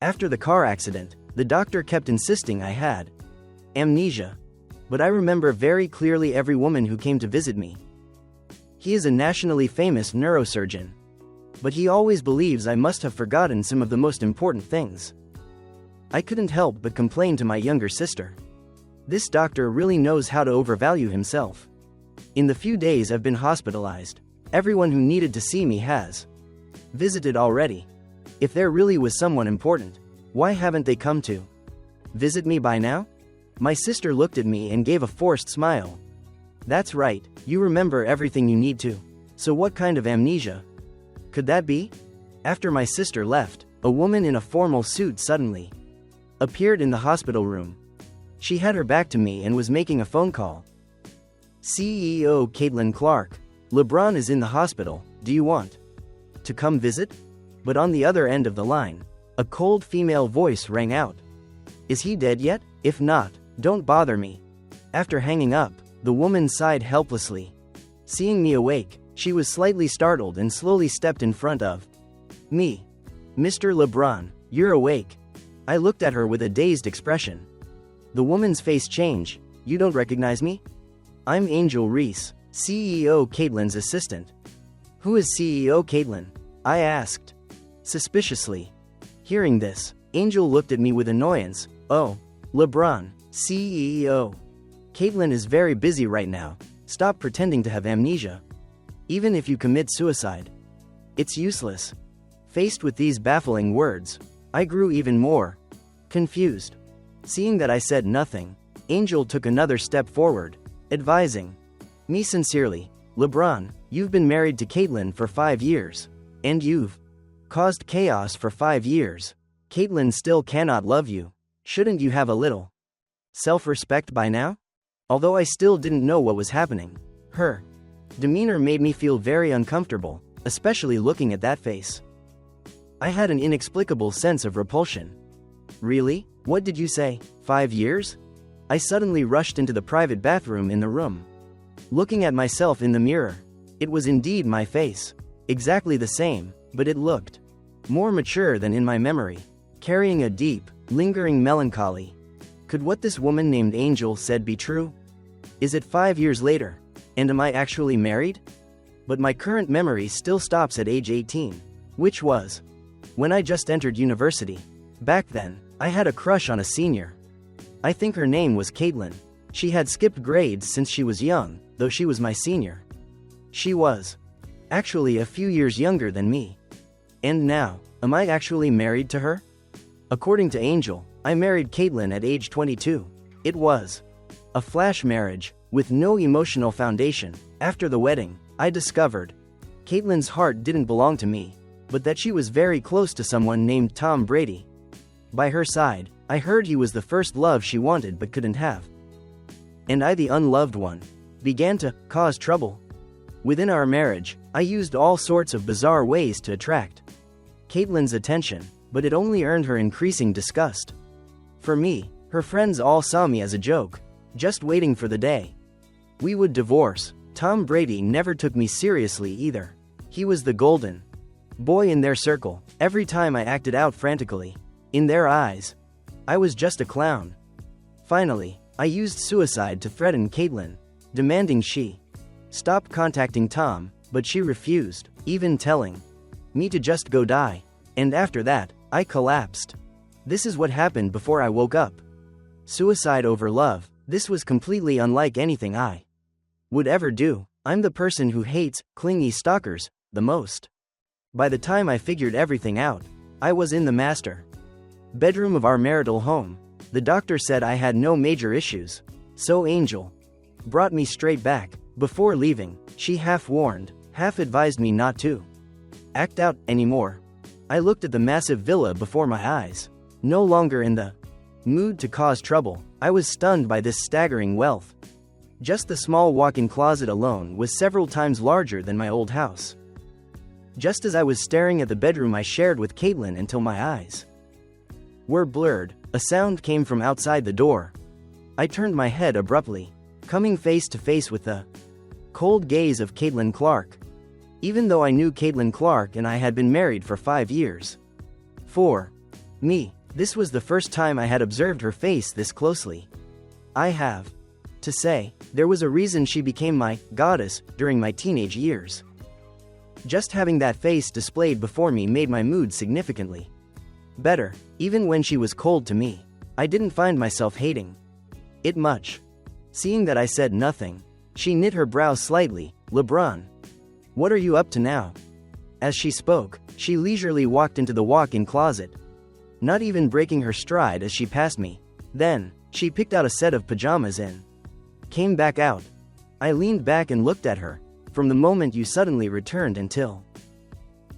After the car accident, the doctor kept insisting I had amnesia. But I remember very clearly every woman who came to visit me. He is a nationally famous neurosurgeon. But he always believes I must have forgotten some of the most important things. I couldn't help but complain to my younger sister. This doctor really knows how to overvalue himself. In the few days I've been hospitalized, everyone who needed to see me has visited already. If there really was someone important, why haven't they come to visit me by now? My sister looked at me and gave a forced smile. That's right, you remember everything you need to. So what kind of amnesia could that be? After my sister left, a woman in a formal suit suddenly appeared in the hospital room. She had her back to me and was making a phone call. CEO Caitlin Clark, LeBron is in the hospital, do you want to come visit? But on the other end of the line, a cold female voice rang out. Is he dead yet? If not, don't bother me. After hanging up, the woman sighed helplessly. Seeing me awake, she was slightly startled and slowly stepped in front of me. Mr. LeBron, you're awake. I looked at her with a dazed expression. The woman's face changed. You don't recognize me? I'm Angel Reese, CEO Caitlin's assistant. Who is CEO Caitlin? I asked suspiciously. Hearing this, Angel looked at me with annoyance. Oh, LeBron, CEO. Caitlin is very busy right now. Stop pretending to have amnesia. Even if you commit suicide, it's useless. Faced with these baffling words, I grew even more confused. Seeing that I said nothing, Angel took another step forward, advising me sincerely, LeBron, you've been married to Caitlin for 5 years, and you've caused chaos for 5 years. Caitlin still cannot love you. Shouldn't you have a little self-respect by now? Although I still didn't know what was happening, her demeanor made me feel very uncomfortable, especially looking at that face. I had an inexplicable sense of repulsion. Really? What did you say? 5 years? I suddenly rushed into the private bathroom in the room. Looking at myself in the mirror, it was indeed my face. Exactly the same, but it looked more mature than in my memory, carrying a deep, lingering melancholy. Could what this woman named Angel said be true? Is it 5 years later? And am I actually married? But my current memory still stops at age 18, which was when I just entered university. Back then, I had a crush on a senior. I think her name was Caitlin. She had skipped grades since she was young, though she was my senior. She was actually a few years younger than me. And now, am I actually married to her? According to Angel, I married Caitlin at age 22. It was a flash marriage, with no emotional foundation. After the wedding, I discovered Caitlin's heart didn't belong to me, but that she was very close to someone named Tom Brady. By her side, I heard he was the first love she wanted but couldn't have. And I, the unloved one, began to cause trouble. Within our marriage, I used all sorts of bizarre ways to attract Caitlin's attention, but it only earned her increasing disgust. For me, her friends all saw me as a joke, just waiting for the day we would divorce. Tom Brady never took me seriously either. He was the golden boy in their circle. Every time I acted out frantically, in their eyes, I was just a clown. Finally, I used suicide to threaten Caitlin, demanding she stop contacting Tom, but she refused, even telling me to just go die. And after that, I collapsed. This is what happened before I woke up. Suicide over love. This was completely unlike anything I would ever do. I'm the person who hates clingy stalkers the most. By the time I figured everything out, I was in the master bedroom of our marital home. The doctor said I had no major issues, so Angel brought me straight back. Before leaving, she half warned, half advised me not to act out anymore. I looked at the massive villa before my eyes. No longer in the mood to cause trouble, I was stunned by this staggering wealth. Just the small walk-in closet alone was several times larger than my old house. Just as I was staring at the bedroom I shared with Caitlin until my eyes were blurred, a sound came from outside the door. I turned my head abruptly, coming face to face with the cold gaze of Caitlin Clark. Even though I knew Caitlin Clark and I had been married for 5 years. 4. Me. This was the first time I had observed her face this closely. I have to say, there was a reason she became my goddess during my teenage years. Just having that face displayed before me made my mood significantly better. Even when she was cold to me, I didn't find myself hating it much. Seeing that I said nothing, she knit her brows slightly. "LeBron, what are you up to now?" As she spoke, she leisurely walked into the walk-in closet, not even breaking her stride as she passed me. Then, she picked out a set of pajamas and came back out. I leaned back and looked at her. "From the moment you suddenly returned until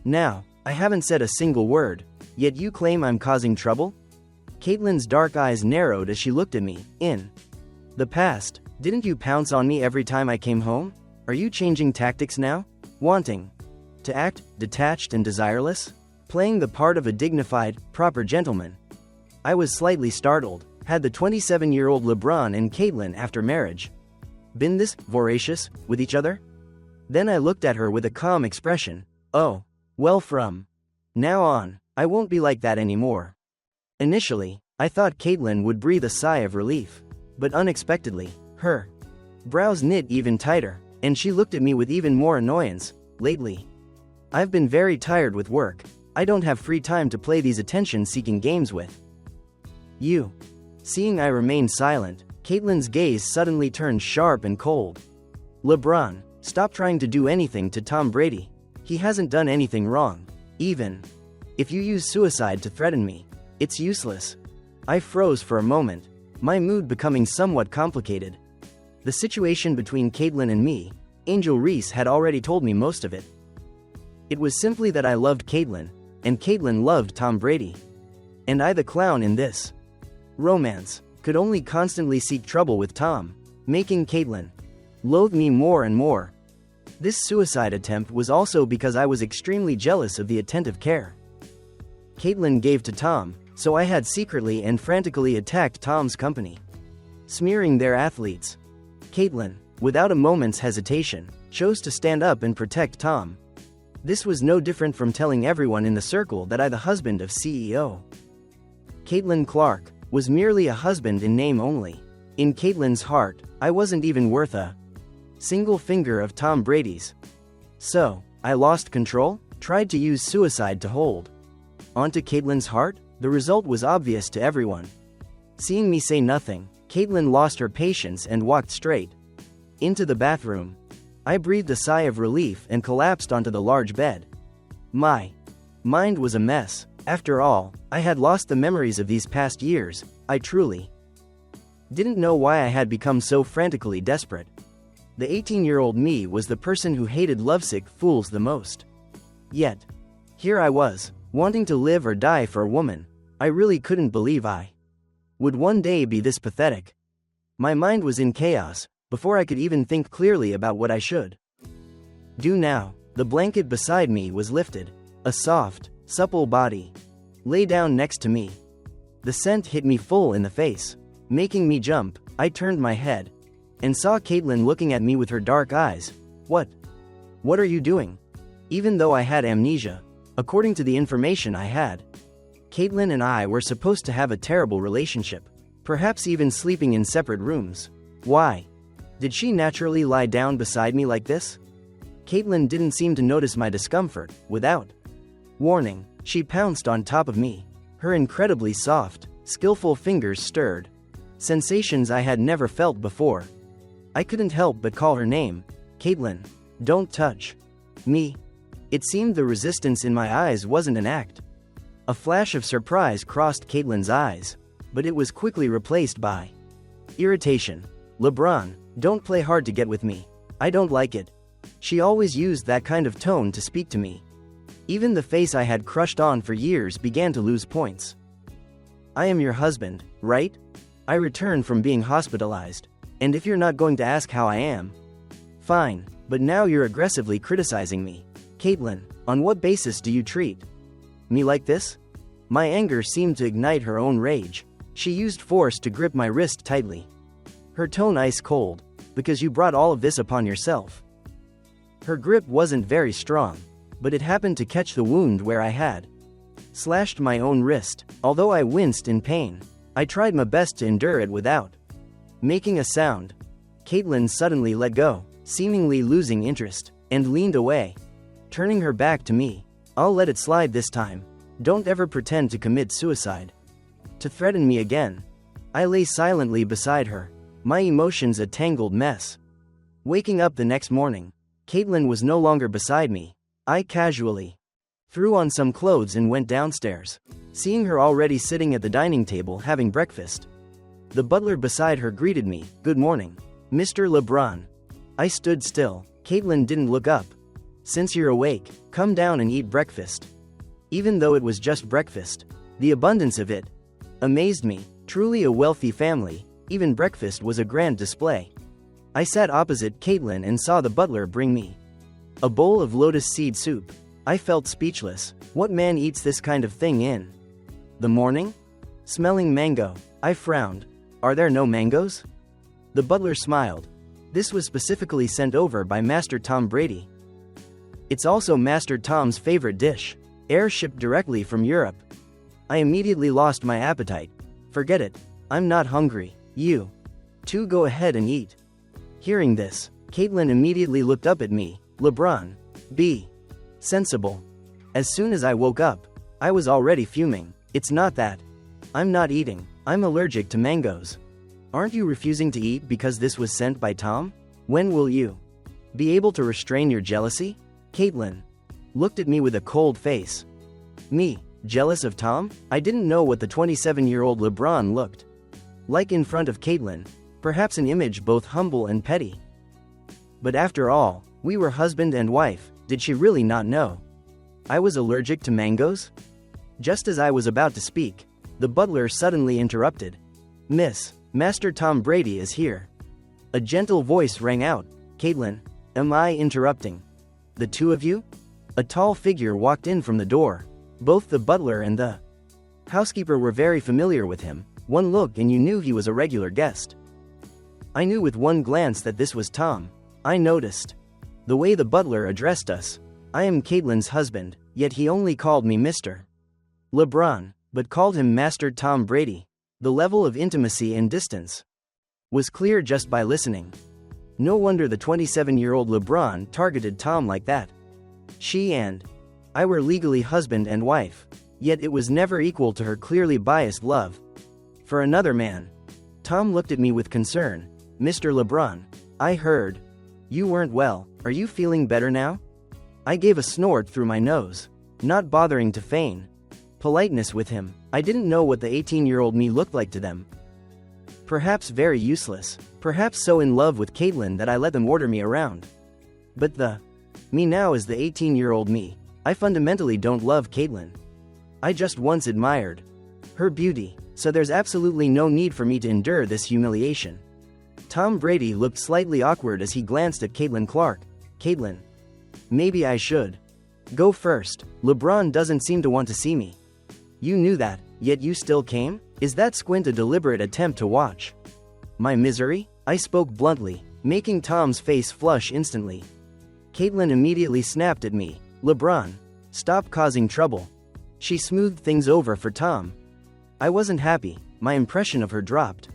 now, I haven't said a single word, yet you claim I'm causing trouble?" Caitlin's dark eyes narrowed as she looked at me. "In the past, didn't you pounce on me every time I came home? Are you changing tactics now? Wanting to act detached and desireless? Playing the part of a dignified, proper gentleman?" I was slightly startled. Had the 27-year-old LeBron and Caitlin after marriage been this voracious with each other? Then I looked at her with a calm expression. "Oh, well, from now on, I won't be like that anymore." Initially, I thought Caitlin would breathe a sigh of relief, but unexpectedly, her brows knit even tighter, and she looked at me with even more annoyance. "Lately, I've been very tired with work. I don't have free time to play these attention-seeking games with you." Seeing I remained silent, Caitlin's gaze suddenly turned sharp and cold. "LeBron, stop trying to do anything to Tom Brady. He hasn't done anything wrong. Even if you use suicide to threaten me, it's useless." I froze for a moment, my mood becoming somewhat complicated. The situation between Caitlin and me, Angel Reese had already told me most of it. It was simply that I loved Caitlin, and Caitlin loved Tom Brady. And I, the clown in this romance, could only constantly seek trouble with Tom, making Caitlin loathe me more and more. This suicide attempt was also because I was extremely jealous of the attentive care Caitlin gave to Tom, so I had secretly and frantically attacked Tom's company, smearing their athletes. Caitlin, without a moment's hesitation, chose to stand up and protect Tom. This was no different from telling everyone in the circle that I, the husband of CEO Caitlin Clark, was merely a husband in name only. In Caitlin's heart, I wasn't even worth a single finger of Tom Brady's. So, I lost control, tried to use suicide to hold onto Caitlin's heart. The result was obvious to everyone. Seeing me say nothing, Caitlin lost her patience and walked straight into the bathroom. I breathed a sigh of relief and collapsed onto the large bed. My mind was a mess. After all, I had lost the memories of these past years. I truly didn't know why I had become so frantically desperate. The 18-year-old me was the person who hated lovesick fools the most. Yet, here I was, wanting to live or die for a woman. I really couldn't believe I would one day be this pathetic. My mind was in chaos, before I could even think clearly about what I should do now. The blanket beside me was lifted. A soft, supple body lay down next to me. The scent hit me full in the face, making me jump. I turned my head and saw Caitlin looking at me with her dark eyes. What are you doing?" Even though I had amnesia, according to the information I had, Caitlin and I were supposed to have a terrible relationship, perhaps even sleeping in separate rooms. Why did she naturally lie down beside me like this? Caitlin didn't seem to notice my discomfort. Without warning, she pounced on top of me. Her incredibly soft, skillful fingers stirred sensations I had never felt before. I couldn't help but call her name. "Caitlin, don't touch me." It seemed the resistance in my eyes wasn't an act. A flash of surprise crossed Caitlin's eyes, but it was quickly replaced by irritation. "LeBron, don't play hard to get with me. I don't like it." She always used that kind of tone to speak to me. Even the face I had crushed on for years began to lose points. "I am your husband, right? I returned from being hospitalized, and if you're not going to ask how I am, fine, but now you're aggressively criticizing me. Caitlin, on what basis do you treat me like this?" My anger seemed to ignite her own rage. She used force to grip my wrist tightly, her tone ice cold. "Because you brought all of this upon yourself." Her grip wasn't very strong, but it happened to catch the wound where I had Slashed my own wrist. Although I winced in pain, I tried my best to endure it without making a sound. Caitlin suddenly let go, seemingly losing interest, and leaned away, turning her back to me. I'll let it slide this time. Don't ever pretend to commit suicide. To threaten me again. I lay silently beside her, my emotions a tangled mess. Waking up the next morning, Caitlin was no longer beside me. I casually threw on some clothes and went downstairs, seeing her already sitting at the dining table having breakfast. The butler beside her greeted me, "Good morning, Mr. LeBron." I stood still. Caitlin didn't look up. "Since you're awake, come down and eat breakfast." Even though it was just breakfast, the abundance of it amazed me. Truly a wealthy family, even breakfast was a grand display. I sat opposite Caitlin and saw the butler bring me a bowl of lotus seed soup. I felt speechless. What man eats this kind of thing in the morning? Smelling mango. I frowned. Are there no mangoes? The butler smiled. This was specifically sent over by Master Tom Brady. It's also Master Tom's favorite dish, air-shipped directly from Europe. I immediately lost my appetite. Forget it. I'm not hungry. You two go ahead and eat. Hearing this, Caitlin immediately looked up at me. LeBron, be sensible. As soon as I woke up, I was already fuming. It's not that I'm not eating. I'm allergic to mangoes. Aren't you refusing to eat because this was sent by Tom? When will you be able to restrain your jealousy? Caitlin looked at me with a cold face. Me, jealous of Tom? I didn't know what the 27-year-old LeBron looked like in front of Caitlin, perhaps an image both humble and petty. But after all, we were husband and wife. Did she really not know I was allergic to mangoes? Just as I was about to speak, the butler suddenly interrupted. "Miss, Master Tom Brady is here." A gentle voice rang out. "Caitlin, am I interrupting the two of you?" A tall figure walked in from the door. Both the butler and the housekeeper were very familiar with him. One look and you knew he was a regular guest. I knew with one glance that this was Tom. I noticed the way the butler addressed us. I am Caitlin's husband, yet he only called me Mr. LeBron, but called him Master Tom Brady. The level of intimacy and distance was clear just by listening. No wonder the 27-year-old LeBron targeted Tom like that. She and I were legally husband and wife, yet it was never equal to her clearly biased love for another man. Tom looked at me with concern. "Mr. LeBron, I heard you weren't well. Are you feeling better now?" I gave a snort through my nose, not bothering to feign politeness with him. I didn't know what the 18-year-old me looked like to them. Perhaps very useless, perhaps so in love with Caitlin that I let them order me around. But the me now is the 18-year-old me. I fundamentally don't love Caitlin. I just once admired her beauty, so there's absolutely no need for me to endure this humiliation. Tom Brady looked slightly awkward as he glanced at Caitlin Clark. "Caitlin, maybe I should go first. LeBron doesn't seem to want to see me." "You knew that, yet you still came? Is that squint a deliberate attempt to watch my misery?" I spoke bluntly, making Tom's face flush instantly. Caitlin immediately snapped at me. "LeBron, stop causing trouble." She smoothed things over for Tom. I wasn't happy. My impression of her dropped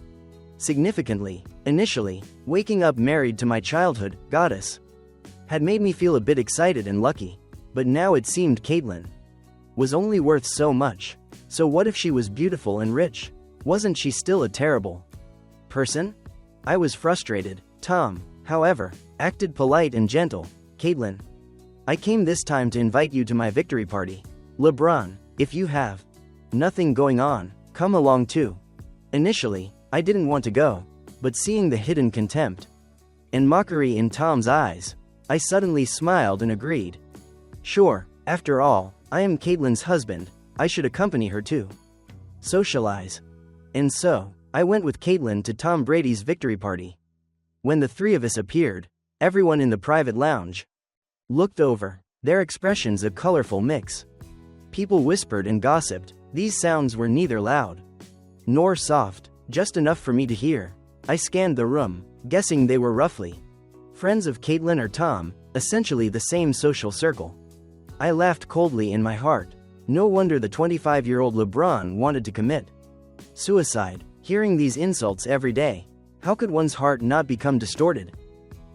significantly. Initially, waking up married to my childhood goddess had made me feel a bit excited and lucky, but now it seemed Caitlin was only worth so much. So what if she was beautiful and rich? Wasn't she still a terrible person? I was frustrated. Tom, however, acted polite and gentle. "Caitlin, I came this time to invite you to my victory party. LeBron, if you have nothing going on, come along too." Initially, I didn't want to go, but seeing the hidden contempt and mockery in Tom's eyes, I suddenly smiled and agreed. Sure, after all, I am Caitlin's husband, I should accompany her to socialize. And so, I went with Caitlin to Tom Brady's victory party. When the three of us appeared, everyone in the private lounge looked over, their expressions a colorful mix. People whispered and gossiped. These sounds were neither loud nor soft, just enough for me to hear. I scanned the room, guessing they were roughly friends of Caitlin or Tom, essentially the same social circle. I laughed coldly in my heart. No wonder the 25-year-old LeBron wanted to commit suicide. Hearing these insults every day, how could one's heart not become distorted?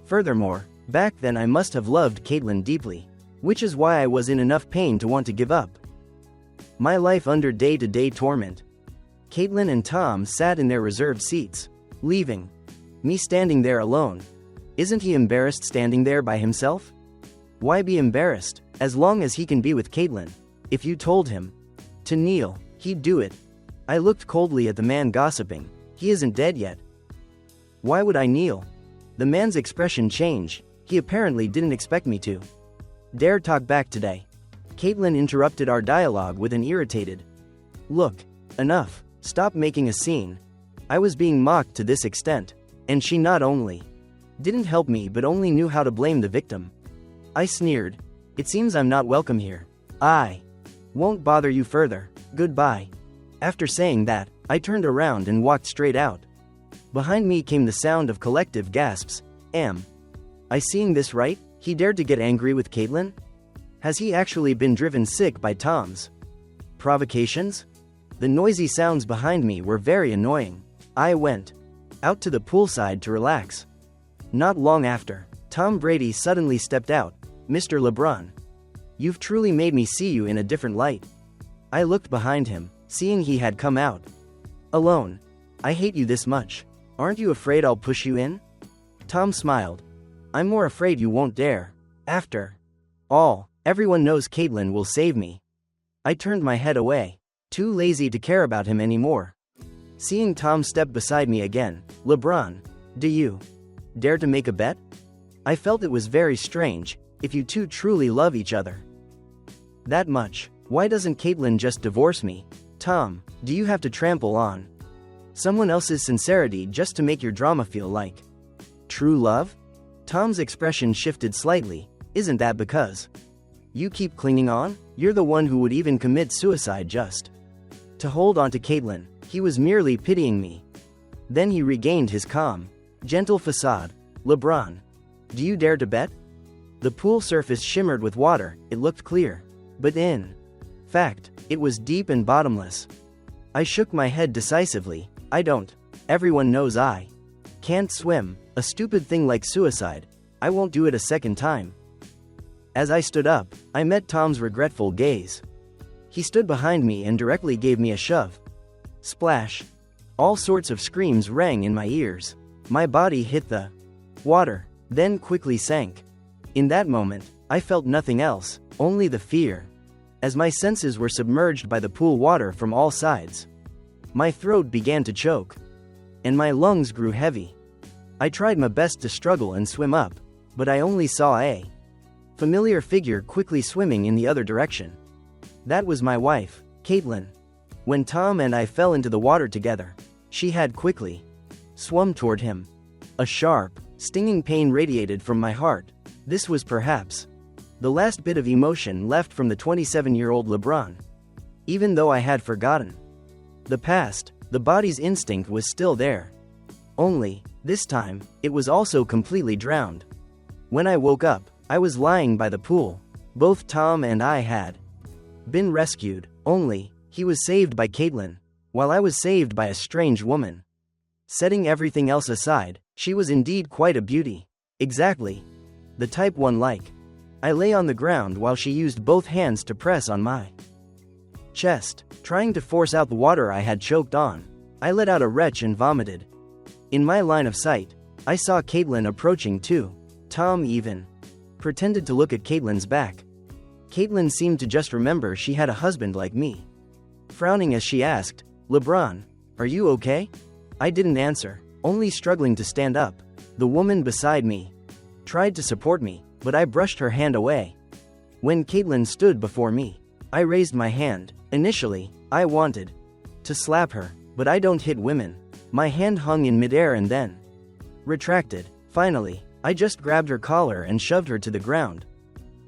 Furthermore, back then I must have loved Caitlyn deeply, which is why I was in enough pain to want to give up my life under day-to-day torment. Caitlyn and Tom sat in their reserved seats, leaving me standing there alone. Isn't he embarrassed standing there by himself? Why be embarrassed, as long as he can be with Caitlyn? If you told him to kneel, he'd do it. I looked coldly at the man gossiping. He isn't dead yet. Why would I kneel? The man's expression changed. He apparently didn't expect me to dare talk back today. Caitlyn interrupted our dialogue with an irritated look. Enough. Stop making a scene. I was being mocked to this extent, and she not only didn't help me but only knew how to blame the victim. I sneered. It seems I'm not welcome here. I won't bother you further. Goodbye. After saying that, I turned around and walked straight out. Behind me came the sound of collective gasps. Am I seeing this right? He dared to get angry with Caitlyn? Has he actually been driven sick by Tom's provocations? The noisy sounds behind me were very annoying. I went out to the poolside to relax. Not long after, Tom Brady suddenly stepped out. Mr. LeBron, you've truly made me see you in a different light. I looked behind him, seeing he had come out alone. I hate you this much. Aren't you afraid I'll push you in? Tom smiled. I'm more afraid you won't dare. After all, everyone knows Caitlyn will save me. I turned my head away, too lazy to care about him anymore. Seeing Tom step beside me again. LeBron, do you dare to make a bet? I felt it was very strange. If you two truly love each other that much, why doesn't Caitlyn just divorce me? Tom, do you have to trample on someone else's sincerity just to make your drama feel like true love? Tom's expression shifted slightly. Isn't that because you keep clinging on? You're the one who would even commit suicide just to hold on to Caitlyn. He was merely pitying me. Then he regained his calm, gentle facade. LeBron, do you dare to bet? The pool surface shimmered with water. It looked clear, but in fact, it was deep and bottomless. I shook my head decisively. I don't. Everyone knows I can't swim. A stupid thing like suicide. I won't do it a second time. As I stood up, I met Tom's regretful gaze. He stood behind me and directly gave me a shove. Splash. All sorts of screams rang in my ears. My body hit the water, then quickly sank. In that moment, I felt nothing else, only the fear. As my senses were submerged by the pool water from all sides, my throat began to choke, and my lungs grew heavy. I tried my best to struggle and swim up, but I only saw a familiar figure quickly swimming in the other direction. That was my wife, Caitlyn. When Tom and I fell into the water together, she had quickly swum toward him. A sharp, stinging pain radiated from my heart. This was perhaps the last bit of emotion left from the 27-year-old LeBron. Even though I had forgotten the past, the body's instinct was still there. Only, this time, it was also completely drowned. When I woke up, I was lying by the pool. Both Tom and I had been rescued, only, he was saved by Caitlyn, while I was saved by a strange woman. Setting everything else aside, she was indeed quite a beauty. Exactly the type one like. I lay on the ground while she used both hands to press on my chest, trying to force out the water I had choked on. I let out a retch and vomited. In my line of sight, I saw Caitlyn approaching too. Tom even pretended to look at Caitlyn's back. Caitlyn seemed to just remember she had a husband like me. Frowning as she asked, LeBron, are you okay? I didn't answer, only struggling to stand up. The woman beside me tried to support me, but I brushed her hand away. When Caitlyn stood before me, I raised my hand. Initially, I wanted to slap her, but I don't hit women. My hand hung in midair and then retracted. Finally, I just grabbed her collar and shoved her to the ground.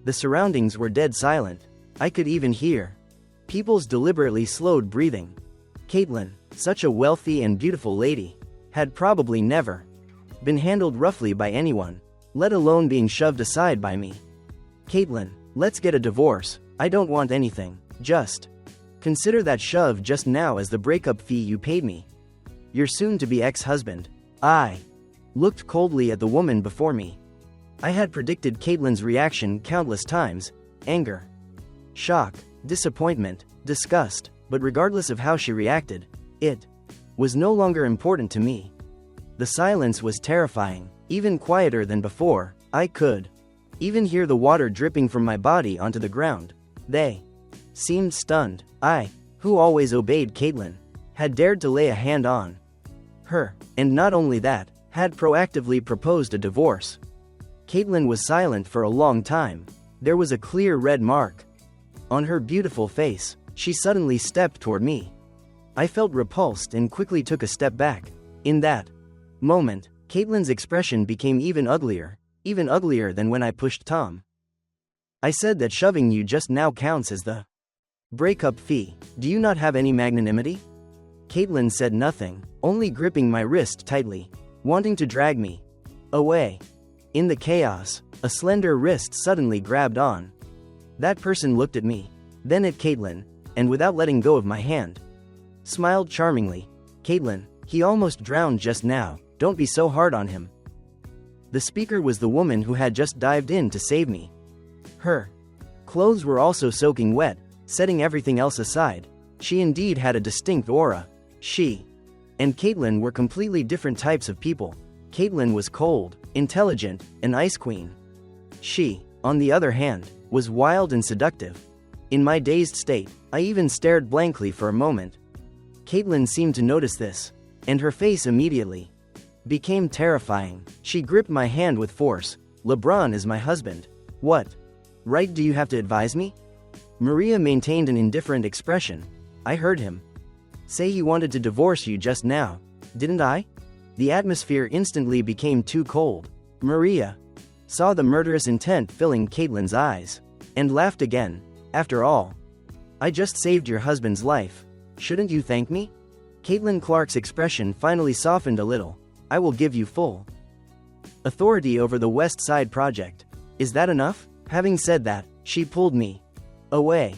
The surroundings were dead silent. I could even hear people's deliberately slowed breathing. Caitlyn, such a wealthy and beautiful lady, had probably never been handled roughly by anyone, let alone being shoved aside by me. Caitlyn, let's get a divorce. I don't want anything Just consider that shove just now as the breakup fee you paid me. Your soon-to-be ex-husband. I looked coldly at the woman before me. I had predicted Caitlin's reaction countless times: anger, shock, disappointment, disgust, but regardless of how she reacted, it was no longer important to me. The silence was terrifying, even quieter than before. I could even hear the water dripping from my body onto the ground. They seemed stunned. I, who always obeyed Caitlin, had dared to lay a hand on her, and not only that, had proactively proposed a divorce. Caitlin was silent for a long time. There was a clear red mark on her beautiful face. She suddenly stepped toward me. I felt repulsed and quickly took a step back. In that moment, Caitlin's expression became even uglier than when I pushed Tom. I said that shoving you just now counts as the breakup fee. Do you not have any magnanimity? Caitlin said nothing, only gripping my wrist tightly, wanting to drag me away. In the chaos, a slender wrist suddenly grabbed on. That person looked at me, then at Caitlin, and without letting go of my hand, smiled charmingly. Caitlin, he almost drowned just now, don't be so hard on him. The speaker was the woman who had just dived in to save me. Her clothes were also soaking wet, setting everything else aside. She indeed had a distinct aura. She and Caitlin were completely different types of people. Caitlin was cold, intelligent, an ice queen. She, on the other hand, was wild and seductive. In my dazed state, I even stared blankly for a moment. Caitlin seemed to notice this, and her face immediately became terrifying. She gripped my hand with force. LeBron is my husband. What right do you have to advise me? Maria maintained an indifferent expression. I heard him say he wanted to divorce you just now, didn't I? The atmosphere instantly became too cold. Maria saw the murderous intent filling Caitlin's eyes, and laughed again. After all, I just saved your husband's life. Shouldn't you thank me? Caitlin Clark's expression finally softened a little. I will give you full authority over the West Side Project. Is that enough? Having said that, she pulled me away.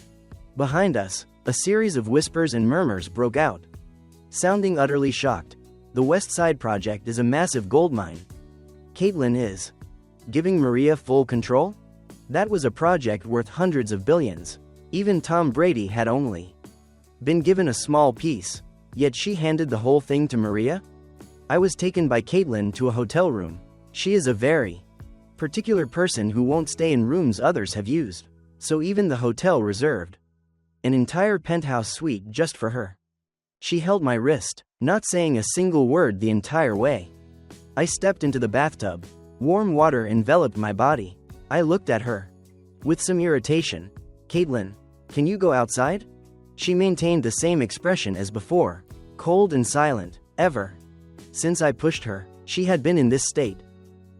Behind us, a series of whispers and murmurs broke out. Sounding utterly shocked, the West Side Project is a massive goldmine. Caitlin is giving Maria full control? That was a project worth hundreds of billions. Even Tom Brady had only been given a small piece, yet she handed the whole thing to Maria? I was taken by Caitlin to a hotel room. She is a very particular person who won't stay in rooms others have used, so even the hotel reserved an entire penthouse suite just for her. She held my wrist, not saying a single word the entire way. I stepped into the bathtub. Warm water enveloped my body. I looked at her with some irritation. Caitlin, can you go outside? She maintained the same expression as before, cold and silent. Ever since I pushed her, she had been in this state.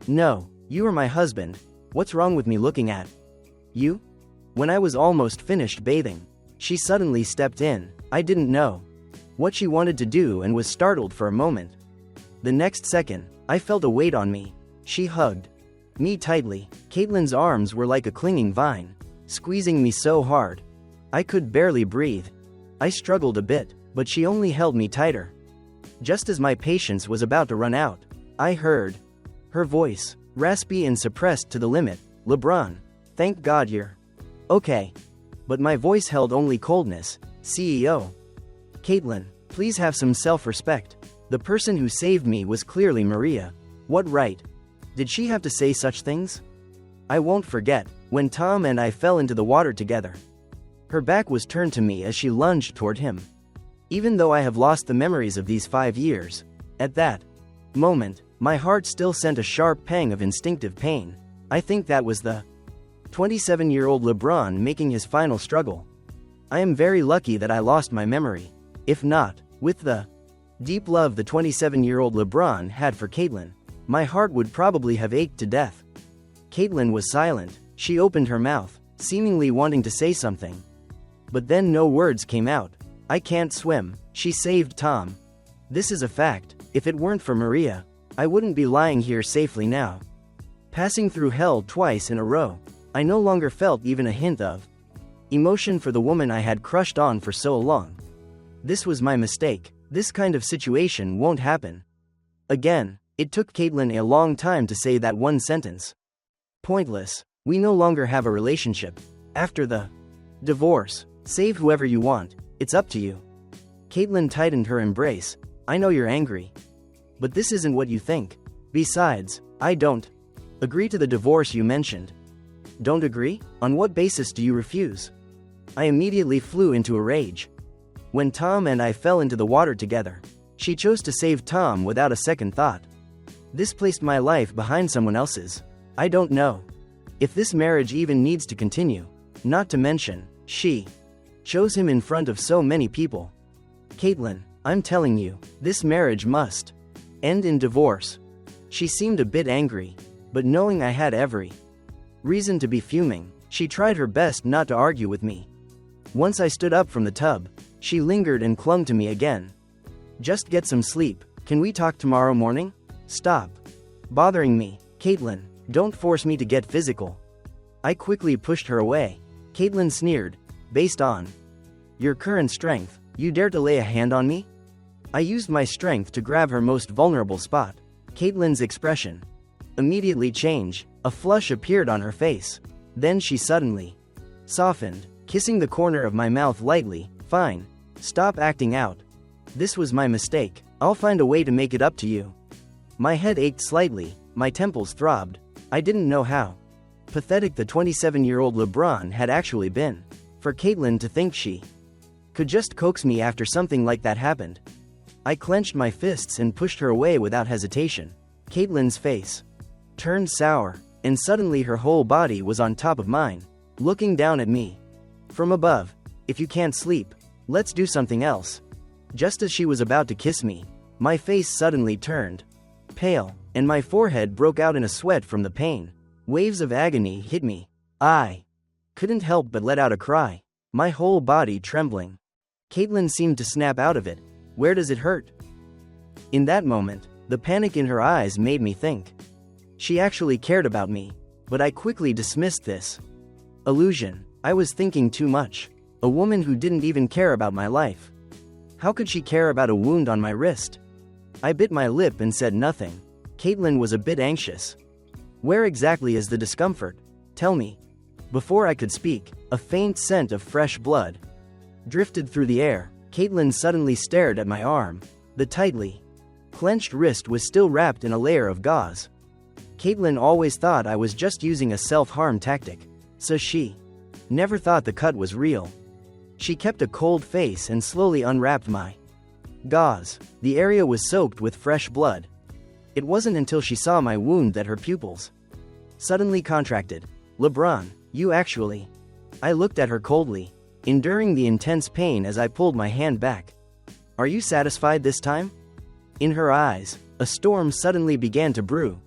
No, you are my husband. What's wrong with me looking at you? When I was almost finished bathing, she suddenly stepped in. I didn't know what she wanted to do and was startled for a moment. The next second, I felt a weight on me. She hugged me tightly. Caitlin's arms were like a clinging vine, squeezing me so hard I could barely breathe. I struggled a bit, but she only held me tighter. Just as my patience was about to run out, I heard her voice, raspy and suppressed to the limit. LeBron, thank God you're okay. But my voice held only coldness. CEO. Caitlin, please have some self-respect. The person who saved me was clearly Maria. What right did she have to say such things? I won't forget when Tom and I fell into the water together. Her back was turned to me as she lunged toward him. Even though I have lost the memories of these 5 years, at that moment, my heart still sent a sharp pang of instinctive pain. I think that was the 27-year-old LeBron making his final struggle. I am very lucky that I lost my memory. If not, with the deep love the 27-year-old LeBron had for Caitlin, my heart would probably have ached to death. Caitlin was silent. She opened her mouth, seemingly wanting to say something. But then no words came out. I can't swim. She saved Tom. This is a fact. If it weren't for Maria, I wouldn't be lying here safely now. Passing through hell twice in a row, I no longer felt even a hint of Emotion for the woman I had crushed on for so long. This was my mistake. This kind of situation won't happen again. It took Caitlin a long time to say that one sentence. Pointless. We no longer have a relationship. After the divorce, save whoever you want. It's up to you. Caitlin tightened her embrace. I know you're angry. But this isn't what you think. Besides, I don't agree to the divorce you mentioned. Don't agree? On what basis do you refuse? I immediately flew into a rage. When Tom and I fell into the water together, she chose to save Tom without a second thought. This placed my life behind someone else's. I don't know if this marriage even needs to continue. Not to mention, she chose him in front of so many people. Caitlin, I'm telling you, this marriage must end in divorce. She seemed a bit angry, but knowing I had every reason to be fuming, she tried her best not to argue with me. Once I stood up from the tub, she lingered and clung to me again. Just get some sleep. Can we talk tomorrow morning? Stop bothering me. Caitlin, don't force me to get physical. I quickly pushed her away. Caitlin sneered. Based on your current strength, you dare to lay a hand on me? I used my strength to grab her most vulnerable spot. Caitlin's expression immediately changed. A flush appeared on her face. Then she suddenly softened, kissing the corner of my mouth lightly. Fine. Stop acting out. This was my mistake. I'll find a way to make it up to you. My head ached slightly, my temples throbbed. I didn't know how pathetic the 27-year-old LeBron had actually been. For Caitlin to think she could just coax me after something like that happened. I clenched my fists and pushed her away without hesitation. Caitlin's face turned sour, and suddenly her whole body was on top of mine, looking down at me from above. If you can't sleep, let's do something else. Just as she was about to kiss me, my face suddenly turned pale, and my forehead broke out in a sweat from the pain. Waves of agony hit me. I couldn't help but let out a cry, my whole body trembling. Caitlin seemed to snap out of it. Where does it hurt? In that moment, the panic in her eyes made me think she actually cared about me, but I quickly dismissed this illusion. I was thinking too much. A woman who didn't even care about my life. How could she care about a wound on my wrist? I bit my lip and said nothing. Caitlin was a bit anxious. Where exactly is the discomfort? Tell me. Before I could speak, a faint scent of fresh blood drifted through the air. Caitlin suddenly stared at my arm. The tightly clenched wrist was still wrapped in a layer of gauze. Caitlin always thought I was just using a self-harm tactic, so she never thought the cut was real. She kept a cold face and slowly unwrapped my gauze. The area was soaked with fresh blood. It wasn't until she saw my wound that her pupils suddenly contracted. LeBron, you actually. I looked at her coldly, enduring the intense pain as I pulled my hand back. Are you satisfied this time? In her eyes, a storm suddenly began to brew.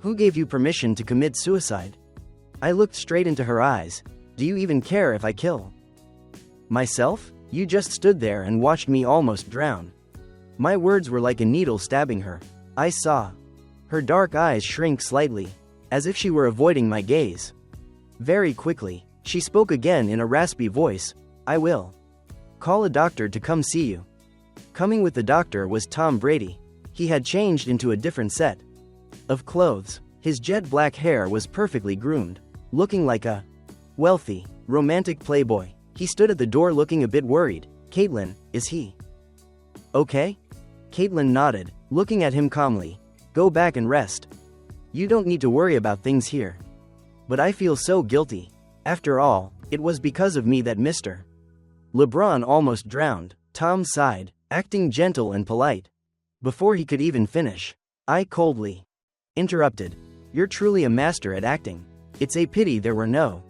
Who gave you permission to commit suicide? I looked straight into her eyes. Do you even care if I kill myself? You just stood there and watched me almost drown. My words were like a needle stabbing her. I saw her dark eyes shrink slightly, as if she were avoiding my gaze. Very quickly, she spoke again in a raspy voice. I will call a doctor to come see you. Coming with the doctor was Tom Brady. He had changed into a different set of clothes. His jet black hair was perfectly groomed, looking like a wealthy, romantic playboy. He stood at the door looking a bit worried. Caitlin, is he okay? Caitlin nodded, looking at him calmly. Go back and rest. You don't need to worry about things here. But I feel so guilty. After all, it was because of me that Mr. LeBron almost drowned. Tom sighed, acting gentle and polite. Before he could even finish, I coldly interrupted. You're truly a master at acting. It's a pity there were no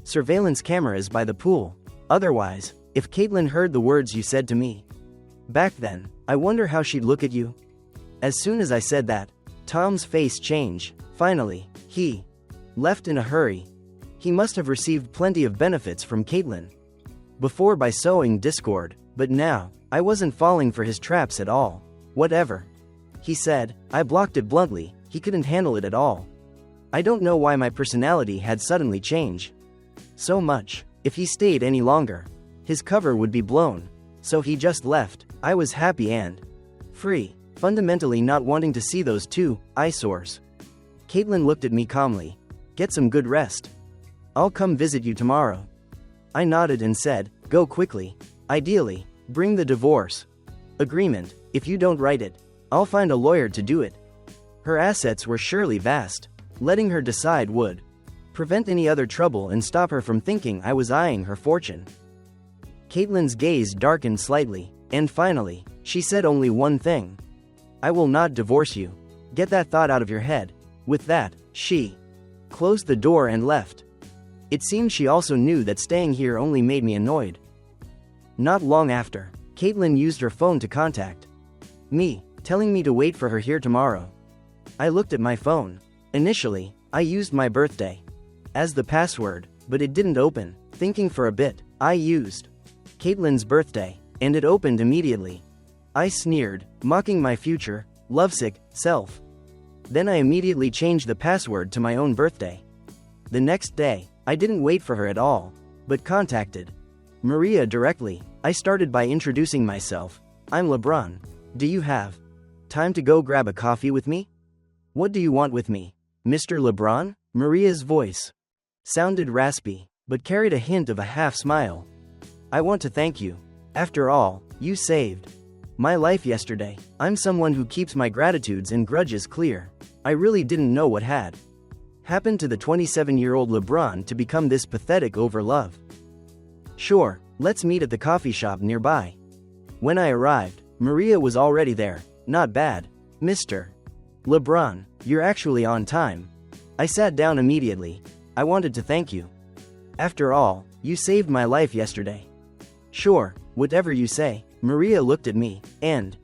surveillance cameras by the pool. Otherwise, if Caitlin heard the words you said to me back then, I wonder how she'd look at you. As soon as I said that, Tom's face changed. Finally, he left in a hurry. He must have received plenty of benefits from Caitlin before by sowing discord, but now, I wasn't falling for his traps at all. Whatever he said, I blocked it bluntly. He couldn't handle it at all. I don't know why my personality had suddenly changed so much. If he stayed any longer, his cover would be blown. So he just left. I was happy and free, fundamentally not wanting to see those two eyesores. Caitlin looked at me calmly. Get some good rest. I'll come visit you tomorrow. I nodded and said, go quickly. Ideally, bring the divorce agreement. If you don't write it, I'll find a lawyer to do it. Her assets were surely vast. Letting her decide would prevent any other trouble and stop her from thinking I was eyeing her fortune. Caitlin's gaze darkened slightly, and finally, she said only one thing. I will not divorce you. Get that thought out of your head. With that, she closed the door and left. It seemed she also knew that staying here only made me annoyed. Not long after, Caitlin used her phone to contact me, telling me to wait for her here tomorrow. I looked at my phone. Initially, I used my birthday as the password, but it didn't open. Thinking for a bit, I used Caitlin's birthday, and it opened immediately. I sneered, mocking my future, lovesick self. Then I immediately changed the password to my own birthday. The next day, I didn't wait for her at all, but contacted Maria directly. I started by introducing myself. I'm LeBron. Do you have time to go grab a coffee with me? What do you want with me, Mr. LeBron? Maria's voice sounded raspy, but carried a hint of a half smile. I want to thank you. After all, you saved my life yesterday. I'm someone who keeps my gratitudes and grudges clear. I really didn't know what had happened to the 27-year-old LeBron to become this pathetic over love. Sure, let's meet at the coffee shop nearby. When I arrived, Maria was already there. Not bad, Mr. LeBron, you're actually on time. I sat down immediately. I wanted to thank you. After all, you saved my life yesterday. Sure, whatever you say. Maria looked at me, and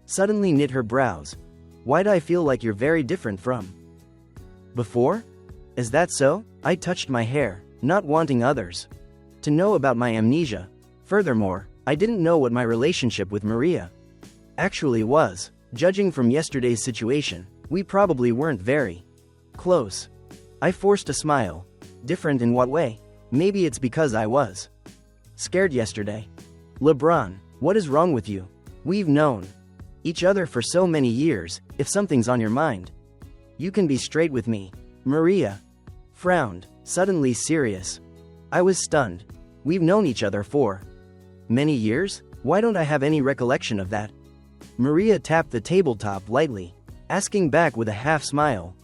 suddenly knit her brows. Why'd I feel like you're very different from before? Is that so? I touched my hair, not wanting others to know about my amnesia. Furthermore, I didn't know what my relationship with Maria actually was. Judging from yesterday's situation, we probably weren't very close. I forced a smile. Different in what way? Maybe it's because I was scared yesterday. LeBron, what is wrong with you? We've known each other for so many years. If something's on your mind, you can be straight with me. Maria frowned, suddenly serious. I was stunned. We've known each other for many years? Why don't I have any recollection of that? Maria tapped the tabletop lightly, asking back with a half smile.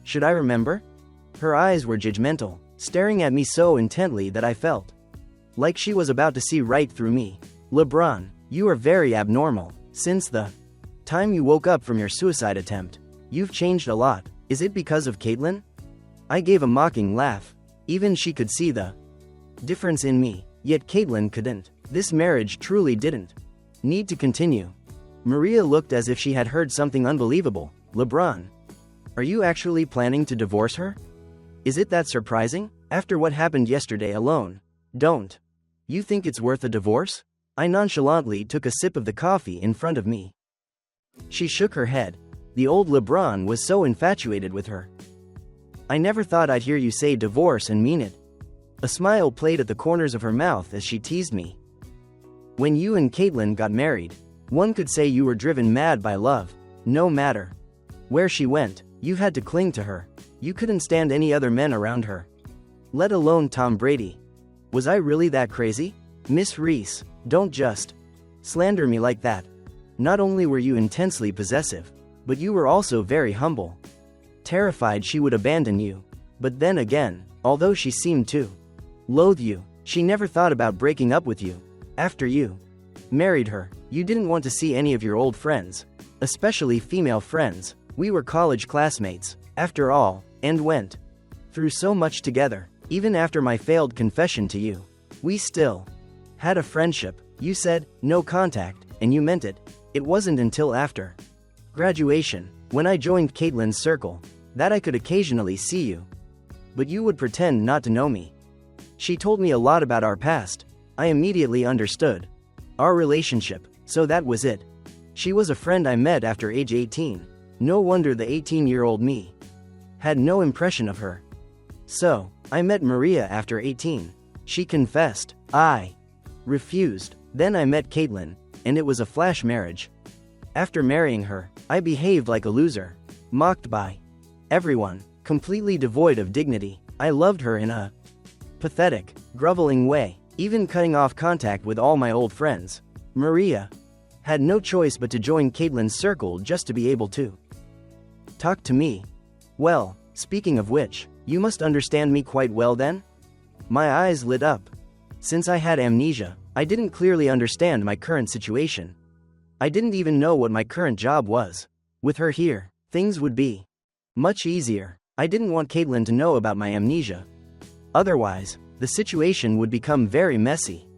Should I remember? Her eyes were judgmental, staring at me so intently that I felt like she was about to see right through me. LeBron, you are very abnormal. Since the time you woke up from your suicide attempt, you've changed a lot. Is it because of Caitlin? I gave a mocking laugh. Even she could see the difference in me, yet Caitlin couldn't. This marriage truly didn't need to continue. Maria looked as if she had heard something unbelievable. LeBron, are you actually planning to divorce her? Is it that surprising? After what happened yesterday alone? Don't you think it's worth a divorce? I nonchalantly took a sip of the coffee in front of me. She shook her head. The old LeBron was so infatuated with her. I never thought I'd hear you say divorce and mean it. A smile played at the corners of her mouth as she teased me. When you and Caitlin got married, one could say you were driven mad by love. No matter where she went, you had to cling to her. You couldn't stand any other men around her, let alone Tom Brady. Was I really that crazy? Miss Reese, don't just slander me like that. Not only were you intensely possessive, but you were also very humble. Terrified she would abandon you. But then again, although she seemed to loathe you, she never thought about breaking up with you. After you married her, you didn't want to see any of your old friends, especially female friends. We were college classmates, after all, and went through so much together. Even after my failed confession to you, we still had a friendship. You said, no contact, and you meant it. It wasn't until after graduation, when I joined Caitlin's circle, that I could occasionally see you. But you would pretend not to know me. She told me a lot about our past. I immediately understood our relationship, so that was it. She was a friend I met after age 18. No wonder the 18-year-old me had no impression of her. So, I met Maria after 18. She confessed. I refused. Then I met Caitlin, and it was a flash marriage. After marrying her, I behaved like a loser, mocked by everyone, completely devoid of dignity. I loved her in a pathetic, groveling way, even cutting off contact with all my old friends. Maria had no choice but to join Caitlin's circle just to be able to talk to me. Well, speaking of which, you must understand me quite well then? My eyes lit up. Since I had amnesia, I didn't clearly understand my current situation. I didn't even know what my current job was. With her here, things would be much easier. I didn't want Caitlin to know about my amnesia. Otherwise, the situation would become very messy.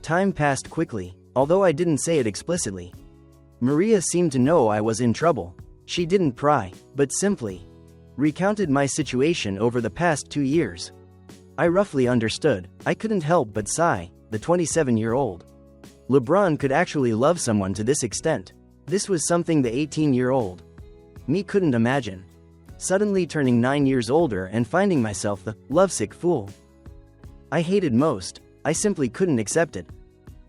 Time passed quickly, although I didn't say it explicitly. Maria seemed to know I was in trouble. She didn't pry, but simply recounted my situation over the past 2 years. I roughly understood. I couldn't help but sigh. The 27-year-old LeBron could actually love someone to this extent. This was something the 18-year-old me couldn't imagine. Suddenly turning 9 years older and finding myself the lovesick fool I hated most, I simply couldn't accept it.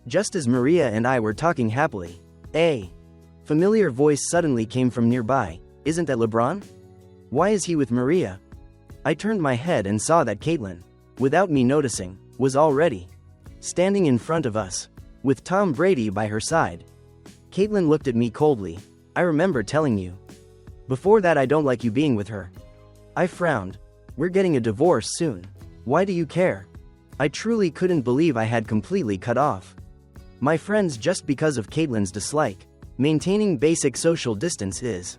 Just as Maria and I were talking happily, a familiar voice suddenly came from nearby. Isn't that LeBron? Why is he with Maria? I turned my head and saw that Caitlin, without me noticing, was already standing in front of us, with Tom Brady by her side. Caitlin looked at me coldly. I remember telling you before that I don't like you being with her. I frowned. We're getting a divorce soon. Why do you care? I truly couldn't believe I had completely cut off my friends just because of Caitlin's dislike. Maintaining basic social distance is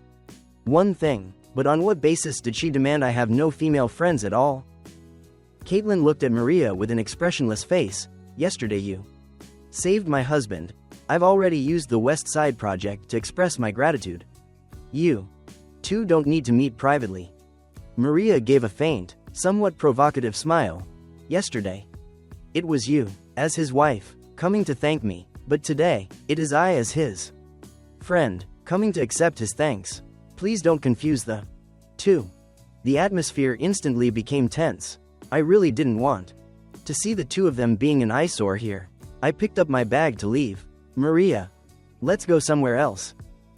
one thing, but on what basis did she demand I have no female friends at all? Caitlin looked at Maria with an expressionless face. Yesterday you saved my husband. I've already used the West Side Project to express my gratitude. You two don't need to meet privately. Maria gave a faint, somewhat provocative smile. Yesterday, it was you, as his wife, coming to thank me, but today, it is I as his friend, coming to accept his thanks. Please don't confuse the two. The atmosphere instantly became tense. I really didn't want to see the two of them being an eyesore here. I picked up my bag to leave. Maria, let's go somewhere else.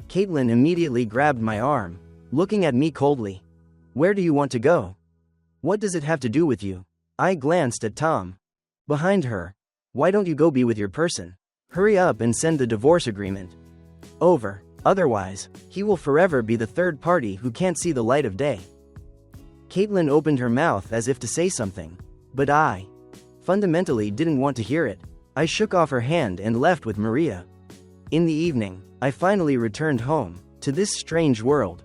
Caitlin immediately grabbed my arm, looking at me coldly. Where do you want to go? What does it have to do with you? I glanced at Tom behind her. Why don't you go be with your person? Hurry up and send the divorce agreement over. Otherwise, he will forever be the third party who can't see the light of day. Caitlin opened her mouth as if to say something, but I fundamentally didn't want to hear it. I shook off her hand and left with Maria. In the evening, I finally returned home, to this strange world.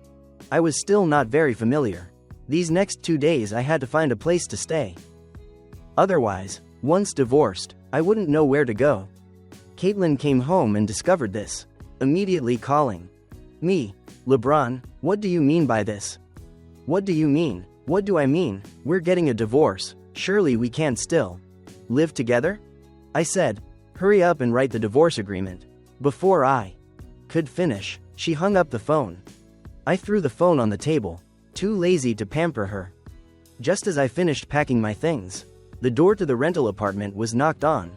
I was still not very familiar. These next 2 days I had to find a place to stay. Otherwise, once divorced, I wouldn't know where to go. Caitlin came home and discovered this, immediately calling me. LeBron, what do you mean by this? What do you mean? What do I mean? We're getting a divorce. Surely we can't still live together? I said. Hurry up and write the divorce agreement. Before I could finish, she hung up the phone. I threw the phone on the table, too lazy to pamper her. Just as I finished packing my things, the door to the rental apartment was knocked on.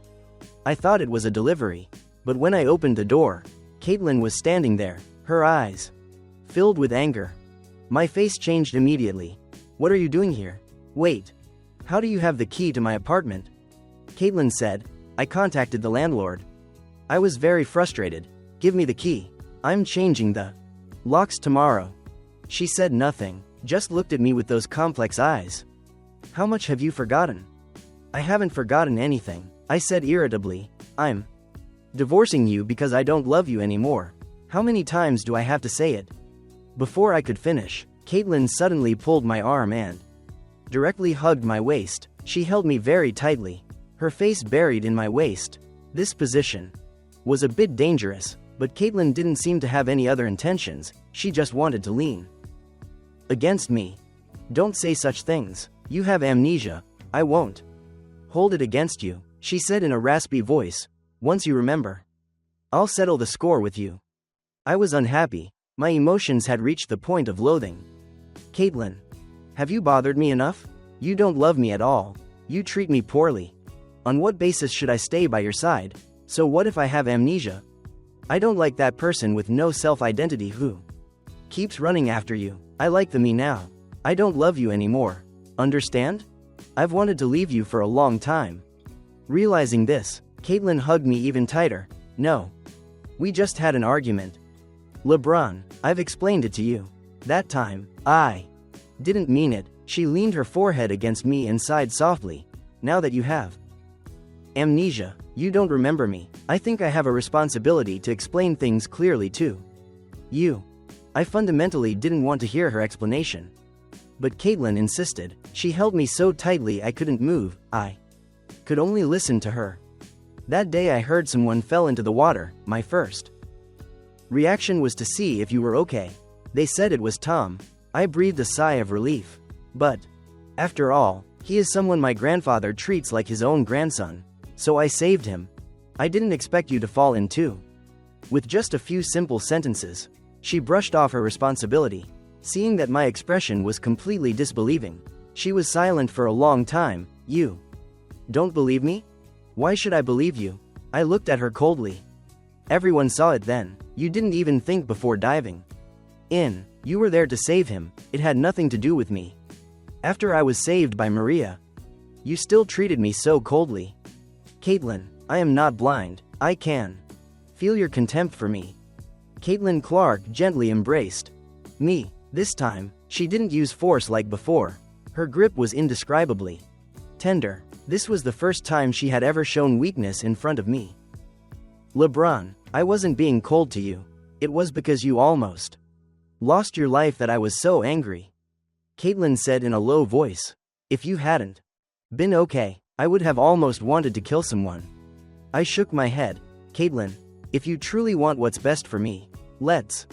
I thought it was a delivery, but when I opened the door, Caitlin was standing there, her eyes filled with anger. My face changed immediately. What are you doing here? Wait. How do you have the key to my apartment? Caitlin said. I contacted the landlord. I was very frustrated. Give me the key. I'm changing the locks tomorrow. She said nothing, just looked at me with those complex eyes. How much have you forgotten? I haven't forgotten anything, I said irritably. I'm divorcing you because I don't love you anymore. How many times do I have to say it? Before I could finish, Caitlin suddenly pulled my arm and directly hugged my waist. She held me very tightly, her face buried in my waist. This position was a bit dangerous, but Caitlin didn't seem to have any other intentions. She just wanted to lean against me. Don't say such things. You have amnesia. I won't hold it against you, she said in a raspy voice. Once you remember, I'll settle the score with you. I was unhappy. My emotions had reached the point of loathing. Caitlin, have you bothered me enough? You don't love me at all. You treat me poorly. On what basis should I stay by your side? So what if I have amnesia? I don't like that person with no self-identity who keeps running after you. I like the me now. I don't love you anymore. Understand? I've wanted to leave you for a long time. Realizing this, Caitlin hugged me even tighter. No. We just had an argument. LeBron, I've explained it to you. That time, I didn't mean it. She leaned her forehead against me and sighed softly. Now that you have amnesia, you don't remember me. I think I have a responsibility to explain things clearly to you. I fundamentally didn't want to hear her explanation. But Caitlin insisted. She held me so tightly I couldn't move. I could only listen to her. That day I heard someone fell into the water. My first reaction was to see if you were okay. They said it was Tom. I breathed a sigh of relief. But after all, he is someone my grandfather treats like his own grandson. So I saved him. I didn't expect you to fall in too. With just a few simple sentences, she brushed off her responsibility. Seeing that my expression was completely disbelieving, she was silent for a long time. You don't believe me? Why should I believe you? I looked at her coldly. Everyone saw it then. You didn't even think before diving in. You were there to save him. It had nothing to do with me. After I was saved by Maria, you still treated me so coldly. Caitlin, I am not blind. I can feel your contempt for me. Caitlin Clark gently embraced me. This time, she didn't use force like before. Her grip was indescribably tender. This was the first time she had ever shown weakness in front of me. LeBron, I wasn't being cold to you. It was because you almost lost your life that I was so angry. Caitlin said in a low voice. If you hadn't been okay, I would have almost wanted to kill someone. I shook my head. Caitlin, if you truly want what's best for me, let's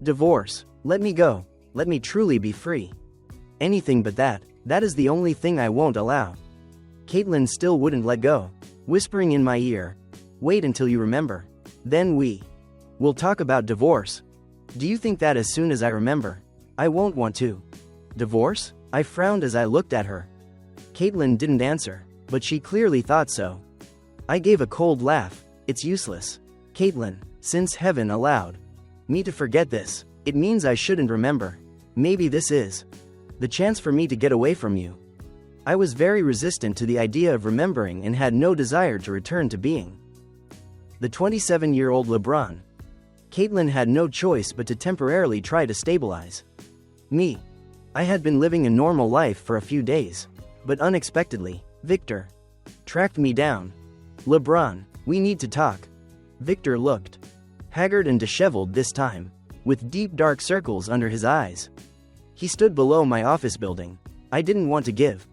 divorce. Let me go. Let me truly be free. Anything but that. That is the only thing I won't allow. Caitlin still wouldn't let go, whispering in my ear, wait until you remember. Then we will talk about divorce. Do you think that as soon as I remember, I won't want to divorce? I frowned as I looked at her. Caitlin didn't answer, but she clearly thought so. I gave a cold laugh. It's useless. Caitlin, since heaven allowed me to forget this, it means I shouldn't remember. Maybe this is the chance for me to get away from you. I was very resistant to the idea of remembering and had no desire to return to being the 27-year-old LeBron. Caitlin had no choice but to temporarily try to stabilize me. I had been living a normal life for a few days, but unexpectedly, Victor tracked me down. LeBron, we need to talk. Victor looked haggard and disheveled this time, with deep dark circles under his eyes. He stood below my office building. I didn't want to give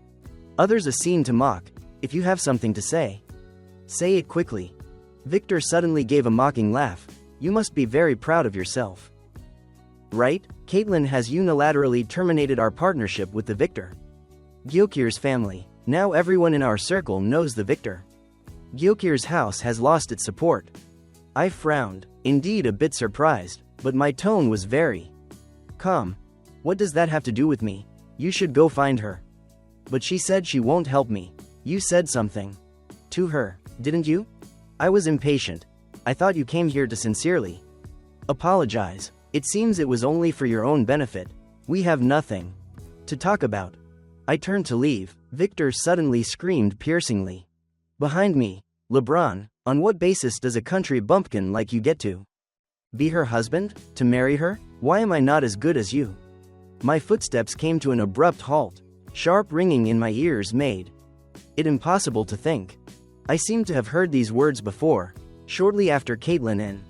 others a scene to mock. If you have something to say it quickly. Victor suddenly gave a mocking laugh. You must be very proud of yourself. Right? Caitlin has unilaterally terminated our partnership with the Victor Gyokir's family. Now everyone in our circle knows the Victor Gyokir's house has lost its support. I frowned, indeed a bit surprised, but my tone was very calm. What does that have to do with me? You should go find her. But she said she won't help me. You said something to her, didn't you? I was impatient. I thought you came here to sincerely apologize. It seems it was only for your own benefit. We have nothing to talk about. I turned to leave. Victor suddenly screamed piercingly behind me. LeBron, on what basis does a country bumpkin like you get to be her husband? To marry her? Why am I not as good as you? My footsteps came to an abrupt halt. Sharp ringing in my ears made it impossible to think. I seemed to have heard these words before. Shortly after Caitlin and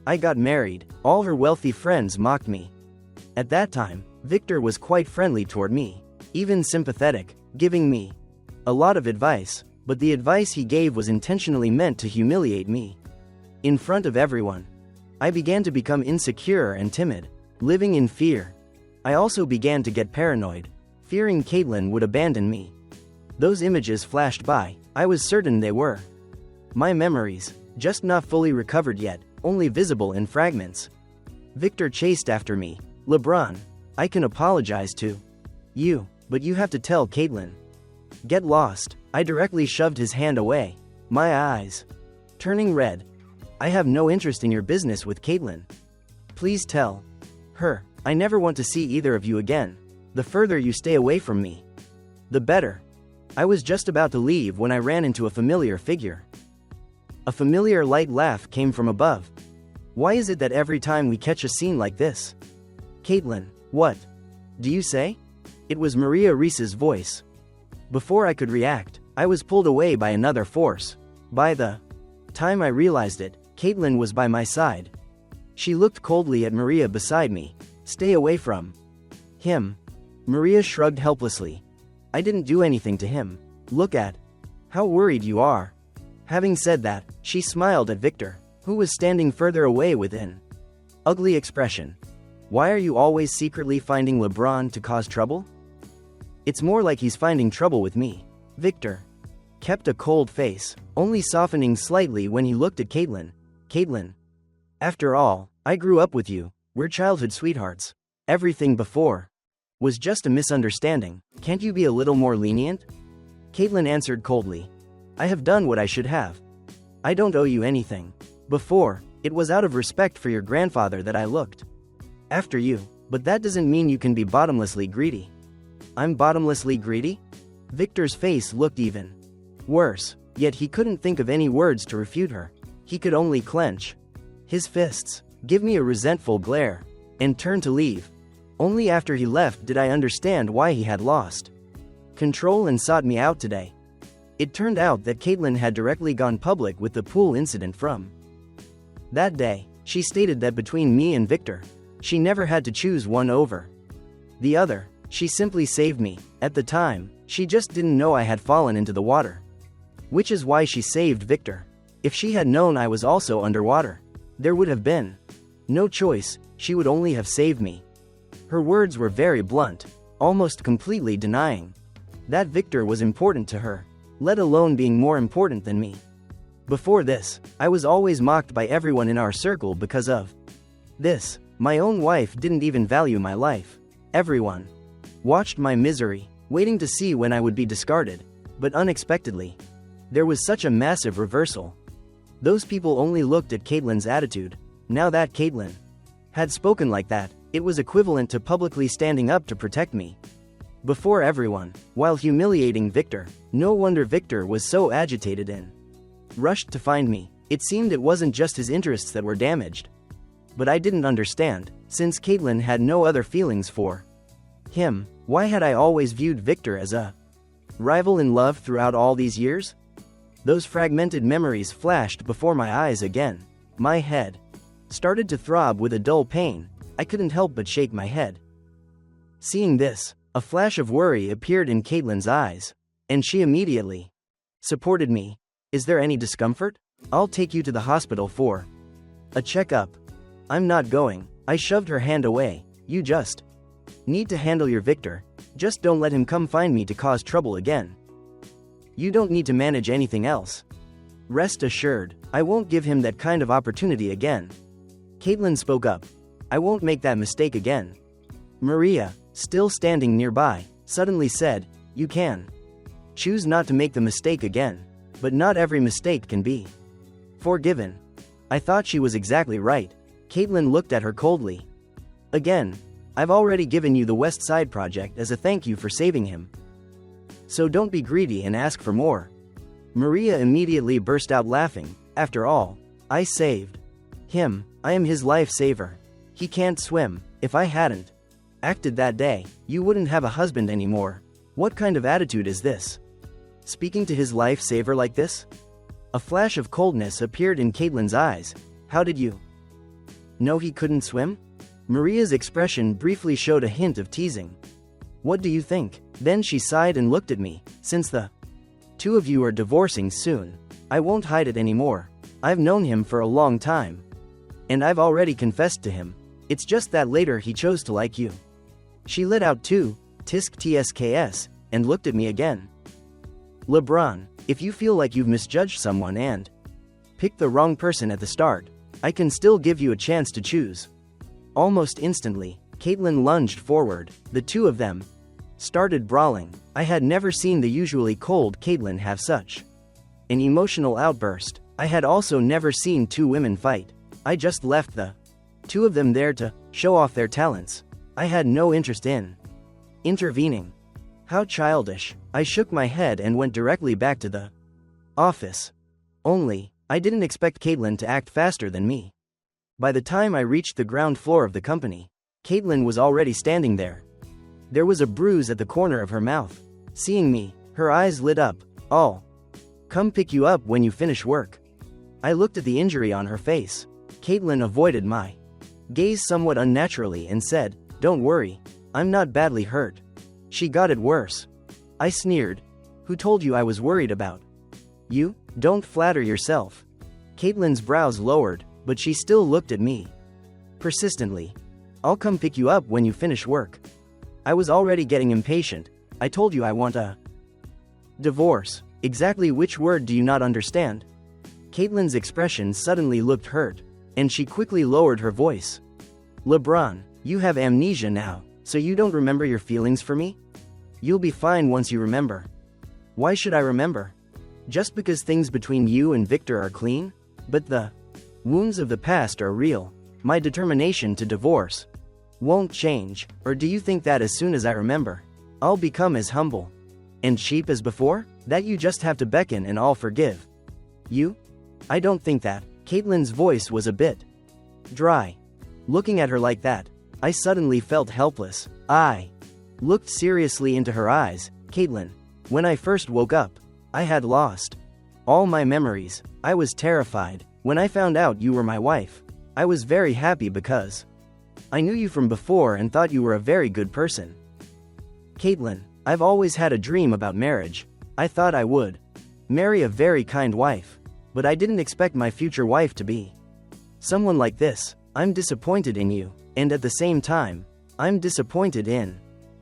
I got married, all her wealthy friends mocked me. At that time, Victor was quite friendly toward me, even sympathetic, giving me a lot of advice, but the advice he gave was intentionally meant to humiliate me. In front of everyone, I began to become insecure and timid, living in fear. I also began to get paranoid, fearing Caitlin would abandon me. Those images flashed by. I was certain they were my memories, just not fully recovered yet, only visible in fragments. Victor chased after me. LeBron, I can apologize to you, but you have to tell Caitlin. Get lost. I directly shoved his hand away, my eyes turning red. I have no interest in your business with Caitlin. Please tell her I never want to see either of you again. The further you stay away from me, the better. I was just about to leave when I ran into a familiar figure. A familiar light laugh came from above. Why is it that every time we catch a scene like this? Caitlin, what do you say? It was Maria Reese's voice. Before I could react, I was pulled away by another force. By the time I realized it, Caitlin was by my side. She looked coldly at Maria beside me. Stay away from him. Maria shrugged helplessly. I didn't do anything to him. Look at how worried you are. Having said that, she smiled at Victor, who was standing further away with an ugly expression. Why are you always secretly finding LeBron to cause trouble? It's more like he's finding trouble with me. Victor kept a cold face, only softening slightly when he looked at Caitlin. Caitlin, after all, I grew up with you. We're childhood sweethearts. Everything before was just a misunderstanding. Can't you be a little more lenient? Caitlin answered coldly. I have done what I should have. I don't owe you anything. Before, it was out of respect for your grandfather that I looked after you, but that doesn't mean you can be bottomlessly greedy. I'm bottomlessly greedy? Victor's face looked even worse, yet he couldn't think of any words to refute her. He could only clench his fists, give me a resentful glare, and turn to leave. Only after he left did I understand why he had lost control and sought me out today. It turned out that Caitlin had directly gone public with the pool incident from that day. She stated that between me and Victor, she never had to choose one over the other. She simply saved me. At the time, she just didn't know I had fallen into the water. Which is why she saved Victor. If she had known I was also underwater, there would have been no choice, she would only have saved me. Her words were very blunt, almost completely denying that Victor was important to her, let alone being more important than me. Before this, I was always mocked by everyone in our circle because of this. My own wife didn't even value my life. Everyone watched my misery, waiting to see when I would be discarded. But unexpectedly, there was such a massive reversal. Those people only looked at Caitlin's attitude. Now that Caitlin had spoken like that, it was equivalent to publicly standing up to protect me before everyone, while humiliating Victor. No wonder Victor was so agitated and rushed to find me. It seemed it wasn't just his interests that were damaged. But I didn't understand, since Caitlin had no other feelings for him. Why had I always viewed Victor as a rival in love throughout all these years? Those fragmented memories flashed before my eyes again. My head started to throb with a dull pain. I couldn't help but shake my head. Seeing this, a flash of worry appeared in Caitlin's eyes, and she immediately supported me. Is there any discomfort? I'll take you to the hospital for a checkup. I'm not going. I shoved her hand away. You just need to handle your Victor. Just don't let him come find me to cause trouble again. You don't need to manage anything else. Rest assured, I won't give him that kind of opportunity again. Caitlin spoke up. I won't make that mistake again. Maria, still standing nearby, suddenly said, you can choose not to make the mistake again, but not every mistake can be forgiven. I thought she was exactly right. Caitlin looked at her coldly. Again, I've already given you the West Side Project as a thank you for saving him. So don't be greedy and ask for more. Maria immediately burst out laughing. After all, I saved him. I am his life saver. He can't swim. If I hadn't acted that day, you wouldn't have a husband anymore. What kind of attitude is this? Speaking to his life saver like this? A flash of coldness appeared in Caitlin's eyes. How did you know he couldn't swim? Maria's expression briefly showed a hint of teasing. What do you think? Then she sighed and looked at me. Since the two of you are divorcing soon, I won't hide it anymore. I've known him for a long time, and I've already confessed to him. It's just that later he chose to like you. She let out two, TSKS, and looked at me again. LeBron, if you feel like you've misjudged someone and picked the wrong person at the start, I can still give you a chance to choose. Almost instantly, Caitlin lunged forward. The two of them started brawling. I had never seen the usually cold Caitlin have such an emotional outburst. I had also never seen two women fight. I just left the two of them there to show off their talents. I had no interest in intervening. How childish. I shook my head and went directly back to the office. Only, I didn't expect Caitlin to act faster than me. By the time I reached the ground floor of the company, Caitlin was already standing there. There was a bruise at the corner of her mouth. Seeing me, her eyes lit up. "I'll come pick you up when you finish work." I looked at the injury on her face. Caitlin avoided my gaze somewhat unnaturally and said, "Don't worry, I'm not badly hurt." "She got it worse." I sneered. "Who told you I was worried about you?" "Don't flatter yourself." Caitlin's brows lowered, but she still looked at me persistently. "I'll come pick you up when you finish work." I was already getting impatient. "I told you I want a divorce." "Exactly which word do you not understand?" Caitlin's expression suddenly looked hurt, and she quickly lowered her voice. "LeBron, you have amnesia now, so you don't remember your feelings for me? You'll be fine once you remember." "Why should I remember? Just because things between you and Victor are clean? But the wounds of the past are real. My determination to divorce won't change. Or do you think that as soon as I remember, I'll become as humble and cheap as before? That you just have to beckon and I'll forgive you? I don't think that." Caitlin's voice was a bit dry. Looking at her like that, I suddenly felt helpless. I looked seriously into her eyes. "Caitlin, when I first woke up, I had lost all my memories. I was terrified. When I found out you were my wife, I was very happy because I knew you from before and thought you were a very good person. Caitlin, I've always had a dream about marriage. I thought I would marry a very kind wife, but I didn't expect my future wife to be someone like this. I'm disappointed in you, and at the same time, I'm disappointed in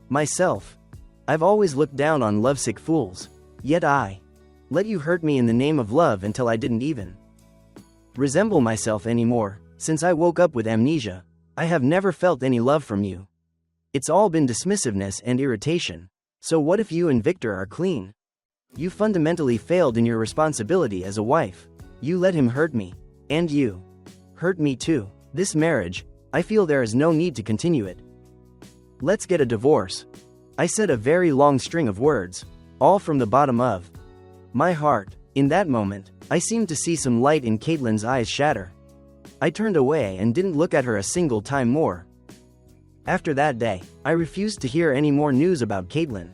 myself. I've always looked down on lovesick fools, yet I let you hurt me in the name of love until I didn't even resemble myself anymore. Since I woke up with amnesia, I have never felt any love from you. It's all been dismissiveness and irritation. So what if you and Victor are clean? You fundamentally failed in your responsibility as a wife. You let him hurt me. And you hurt me too. This marriage, I feel there is no need to continue it. Let's get a divorce." I said a very long string of words, all from the bottom of my heart. In that moment, I seemed to see some light in Caitlin's eyes shatter. I turned away and didn't look at her a single time more. After that day, I refused to hear any more news about Caitlin.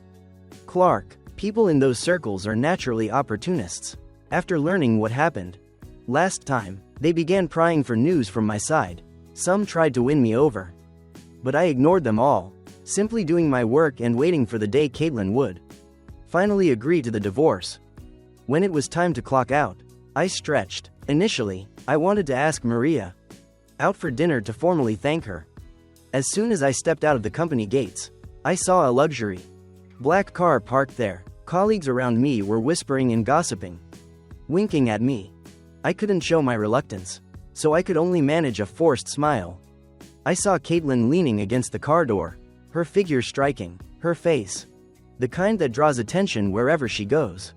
Clark, people in those circles are naturally opportunists. After learning what happened last time, they began prying for news from my side. Some tried to win me over, but I ignored them all, simply doing my work and waiting for the day Caitlin would finally agree to the divorce. When it was time to clock out, I stretched. Initially, I wanted to ask Maria out for dinner to formally thank her. As soon as I stepped out of the company gates, I saw a luxury black car parked there. Colleagues around me were whispering and gossiping, winking at me. I couldn't show my reluctance, so I could only manage a forced smile. I saw Caitlin leaning against the car door, her figure striking, her face the kind that draws attention wherever she goes.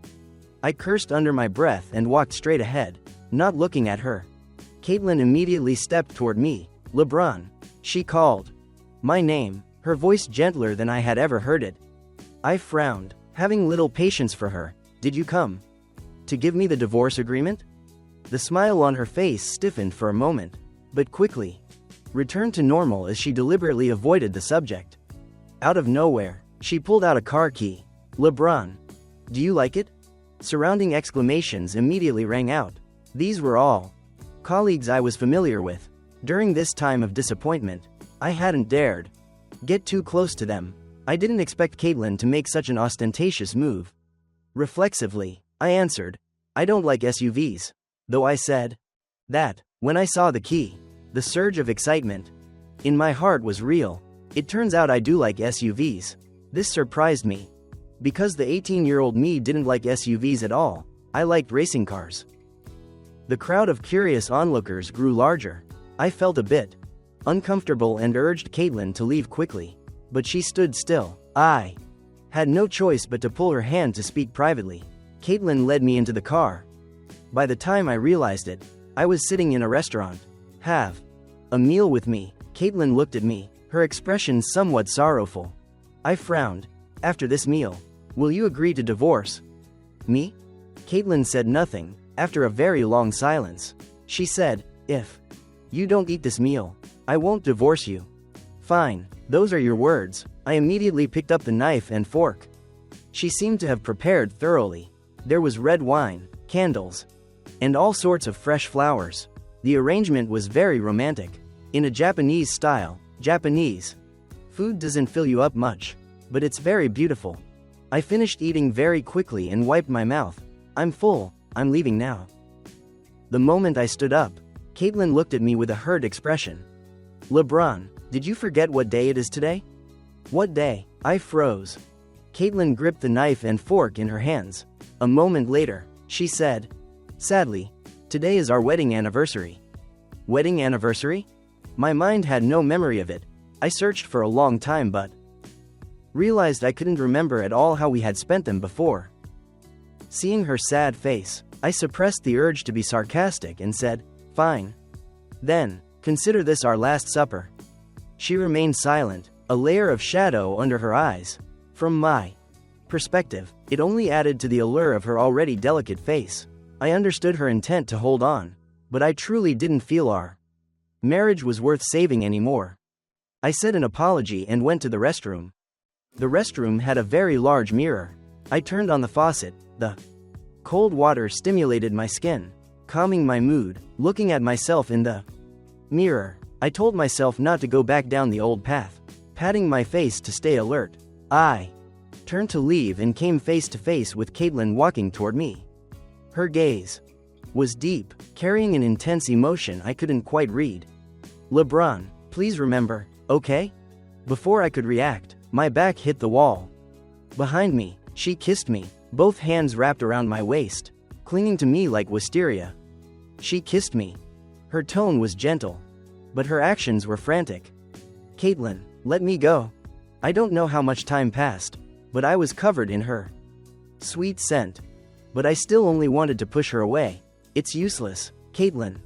I cursed under my breath and walked straight ahead, not looking at her. Caitlin immediately stepped toward me. "LeBron," she called my name, her voice gentler than I had ever heard it. I frowned, having little patience for her. "Did you come to give me the divorce agreement?" The smile on her face stiffened for a moment, but quickly returned to normal as she deliberately avoided the subject. Out of nowhere, she pulled out a car key. "LeBron, do you like it?" Surrounding exclamations immediately rang out. These were all colleagues I was familiar with. During this time of disappointment, I hadn't dared get too close to them. I didn't expect Caitlin to make such an ostentatious move. Reflexively, I answered, "I don't like SUVs." Though I said that, when I saw the key, the surge of excitement in my heart was real. It turns out I do like SUVs. This surprised me, because the 18-year-old me didn't like SUVs at all. I liked racing cars. The crowd of curious onlookers grew larger. I felt a bit uncomfortable and urged Caitlin to leave quickly, but she stood still. I Had no choice but to pull her hand to speak privately. Caitlin led me into the car. By the time I realized it, I was sitting in a restaurant. Have a meal with me. Caitlin looked at me, her expression somewhat sorrowful. I frowned. After this meal, will you agree to divorce me? Caitlin said nothing. After a very long silence, she said, if you don't eat this meal, I won't divorce you. Fine, those are your words. I immediately picked up the knife and fork. She seemed to have prepared thoroughly. There was red wine, candles, and all sorts of fresh flowers. The arrangement was very romantic. In a Japanese style. Japanese food doesn't fill you up much, but it's very beautiful. I finished eating very quickly and wiped my mouth. I'm full, I'm leaving now. The moment I stood up, Caitlin looked at me with a hurt expression. LeBron, did you forget what day it is today? What day? I froze. Caitlin gripped the knife and fork in her hands. A moment later, she said, sadly, today is our wedding anniversary. Wedding anniversary? My mind had no memory of it. I searched for a long time but realized I couldn't remember at all how we had spent them before. Seeing her sad face, I suppressed the urge to be sarcastic and said, fine. Then, consider this our last supper. She remained silent, a layer of shadow under her eyes. From my perspective, it only added to the allure of her already delicate face. I understood her intent to hold on, but I truly didn't feel our marriage was worth saving anymore. I said an apology and went to the restroom. The restroom had a very large mirror. I turned on the faucet. The cold water stimulated my skin, calming my mood. Looking at myself in the mirror, I told myself not to go back down the old path, patting my face to stay alert. I turned to leave and came face to face with Caitlin walking toward me. Her gaze was deep, carrying an intense emotion I couldn't quite read. LeBron, please remember, okay? Before I could react, my back hit the wall. Behind me, she kissed me, both hands wrapped around my waist, clinging to me like wisteria. She kissed me. Her tone was gentle, but her actions were frantic. Caitlin, let me go. I don't know how much time passed, but I was covered in her sweet scent. But I still only wanted to push her away. It's useless, Caitlin.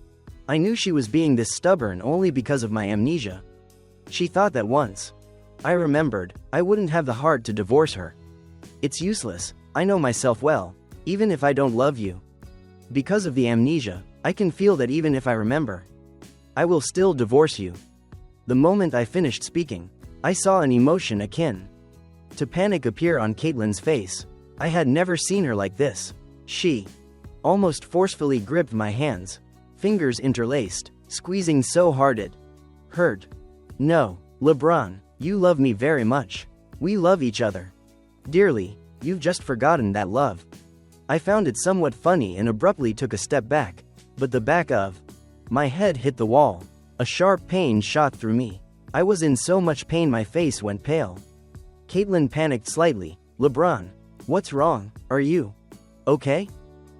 I knew she was being this stubborn only because of my amnesia. She thought that once I remembered, I wouldn't have the heart to divorce her. It's useless, I know myself well, even if I don't love you. Because of the amnesia, I can feel that even if I remember, I will still divorce you. The moment I finished speaking, I saw an emotion akin to panic appear on Caitlin's face. I had never seen her like this. She almost forcefully gripped my hands, fingers interlaced, squeezing so hard it hurt. No, LeBron, you love me very much. We love each other dearly. You've just forgotten that love. I found it somewhat funny and abruptly took a step back, but the back of my head hit the wall. A sharp pain shot through me. I was in so much pain my face went pale. Caitlin panicked slightly. LeBron, what's wrong? Are you okay?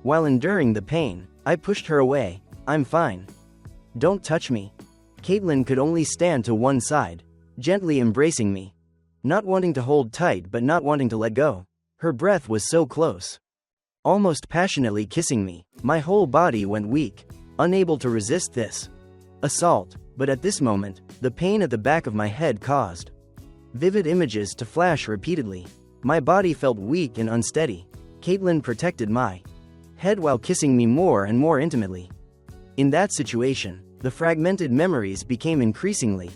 While enduring the pain, I pushed her away. I'm fine. Don't touch me. Caitlin could only stand to one side, gently embracing me. Not wanting to hold tight but not wanting to let go. Her breath was so close. Almost passionately kissing me. My whole body went weak, unable to resist this assault. But at this moment, the pain at the back of my head caused vivid images to flash repeatedly. My body felt weak and unsteady. Caitlin protected my head while kissing me more and more intimately. In that situation, the fragmented memories became increasingly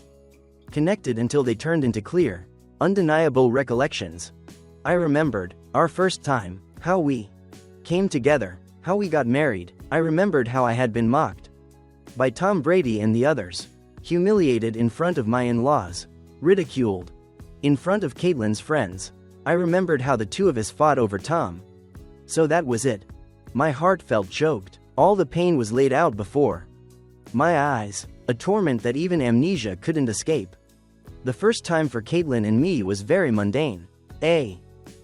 connected until they turned into clear, undeniable recollections. I remembered our first time, how we came together, how we got married. I remembered how I had been mocked by Tom Brady and the others, humiliated in front of my in-laws, ridiculed in front of Caitlin's friends. I remembered how the two of us fought over Tom. So that was it. My heart felt choked. All the pain was laid out before my eyes, a torment that even amnesia couldn't escape. The first time for Caitlin and me was very mundane. A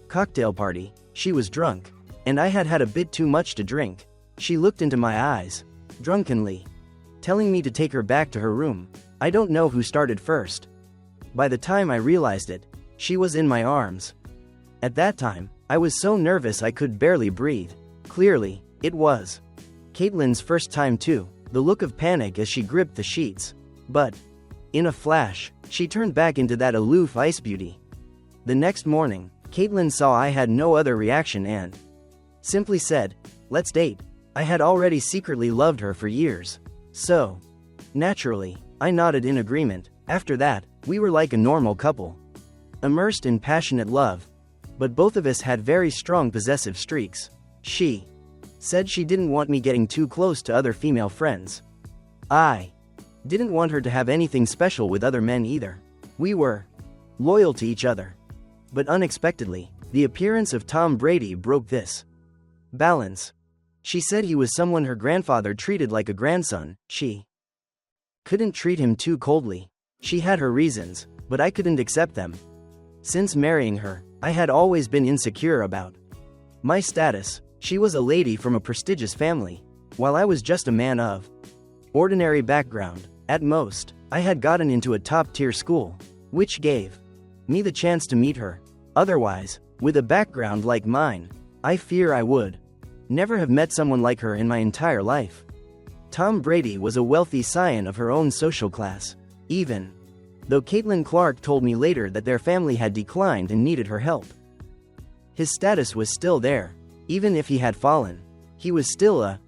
cocktail party. She was drunk, and I had had a bit too much to drink. She looked into my eyes, drunkenly, telling me to take her back to her room. I don't know who started first. By the time I realized it, she was in my arms. At that time, I was so nervous I could barely breathe. Clearly, it was Caitlin's first time too, the look of panic as she gripped the sheets. But, in a flash, she turned back into that aloof ice beauty. The next morning, Caitlin saw I had no other reaction and simply said, "Let's date." I had already secretly loved her for years. So, naturally, I nodded in agreement. After that, we were like a normal couple, immersed in passionate love. But both of us had very strong possessive streaks. She said she didn't want me getting too close to other female friends. I didn't want her to have anything special with other men either. We were loyal to each other. But unexpectedly, the appearance of Tom Brady broke this balance. She said he was someone her grandfather treated like a grandson. She couldn't treat him too coldly. She had her reasons, but I couldn't accept them. Since marrying her, I had always been insecure about my status. She was a lady from a prestigious family, while I was just a man of ordinary background. At most, I had gotten into a top-tier school, which gave me the chance to meet her. Otherwise, with a background like mine, I fear I would never have met someone like her in my entire life. Tom Brady was a wealthy scion of her own social class, even though Caitlin Clark told me later that their family had declined and needed her help. His status was still there. Even if he had fallen, he was still a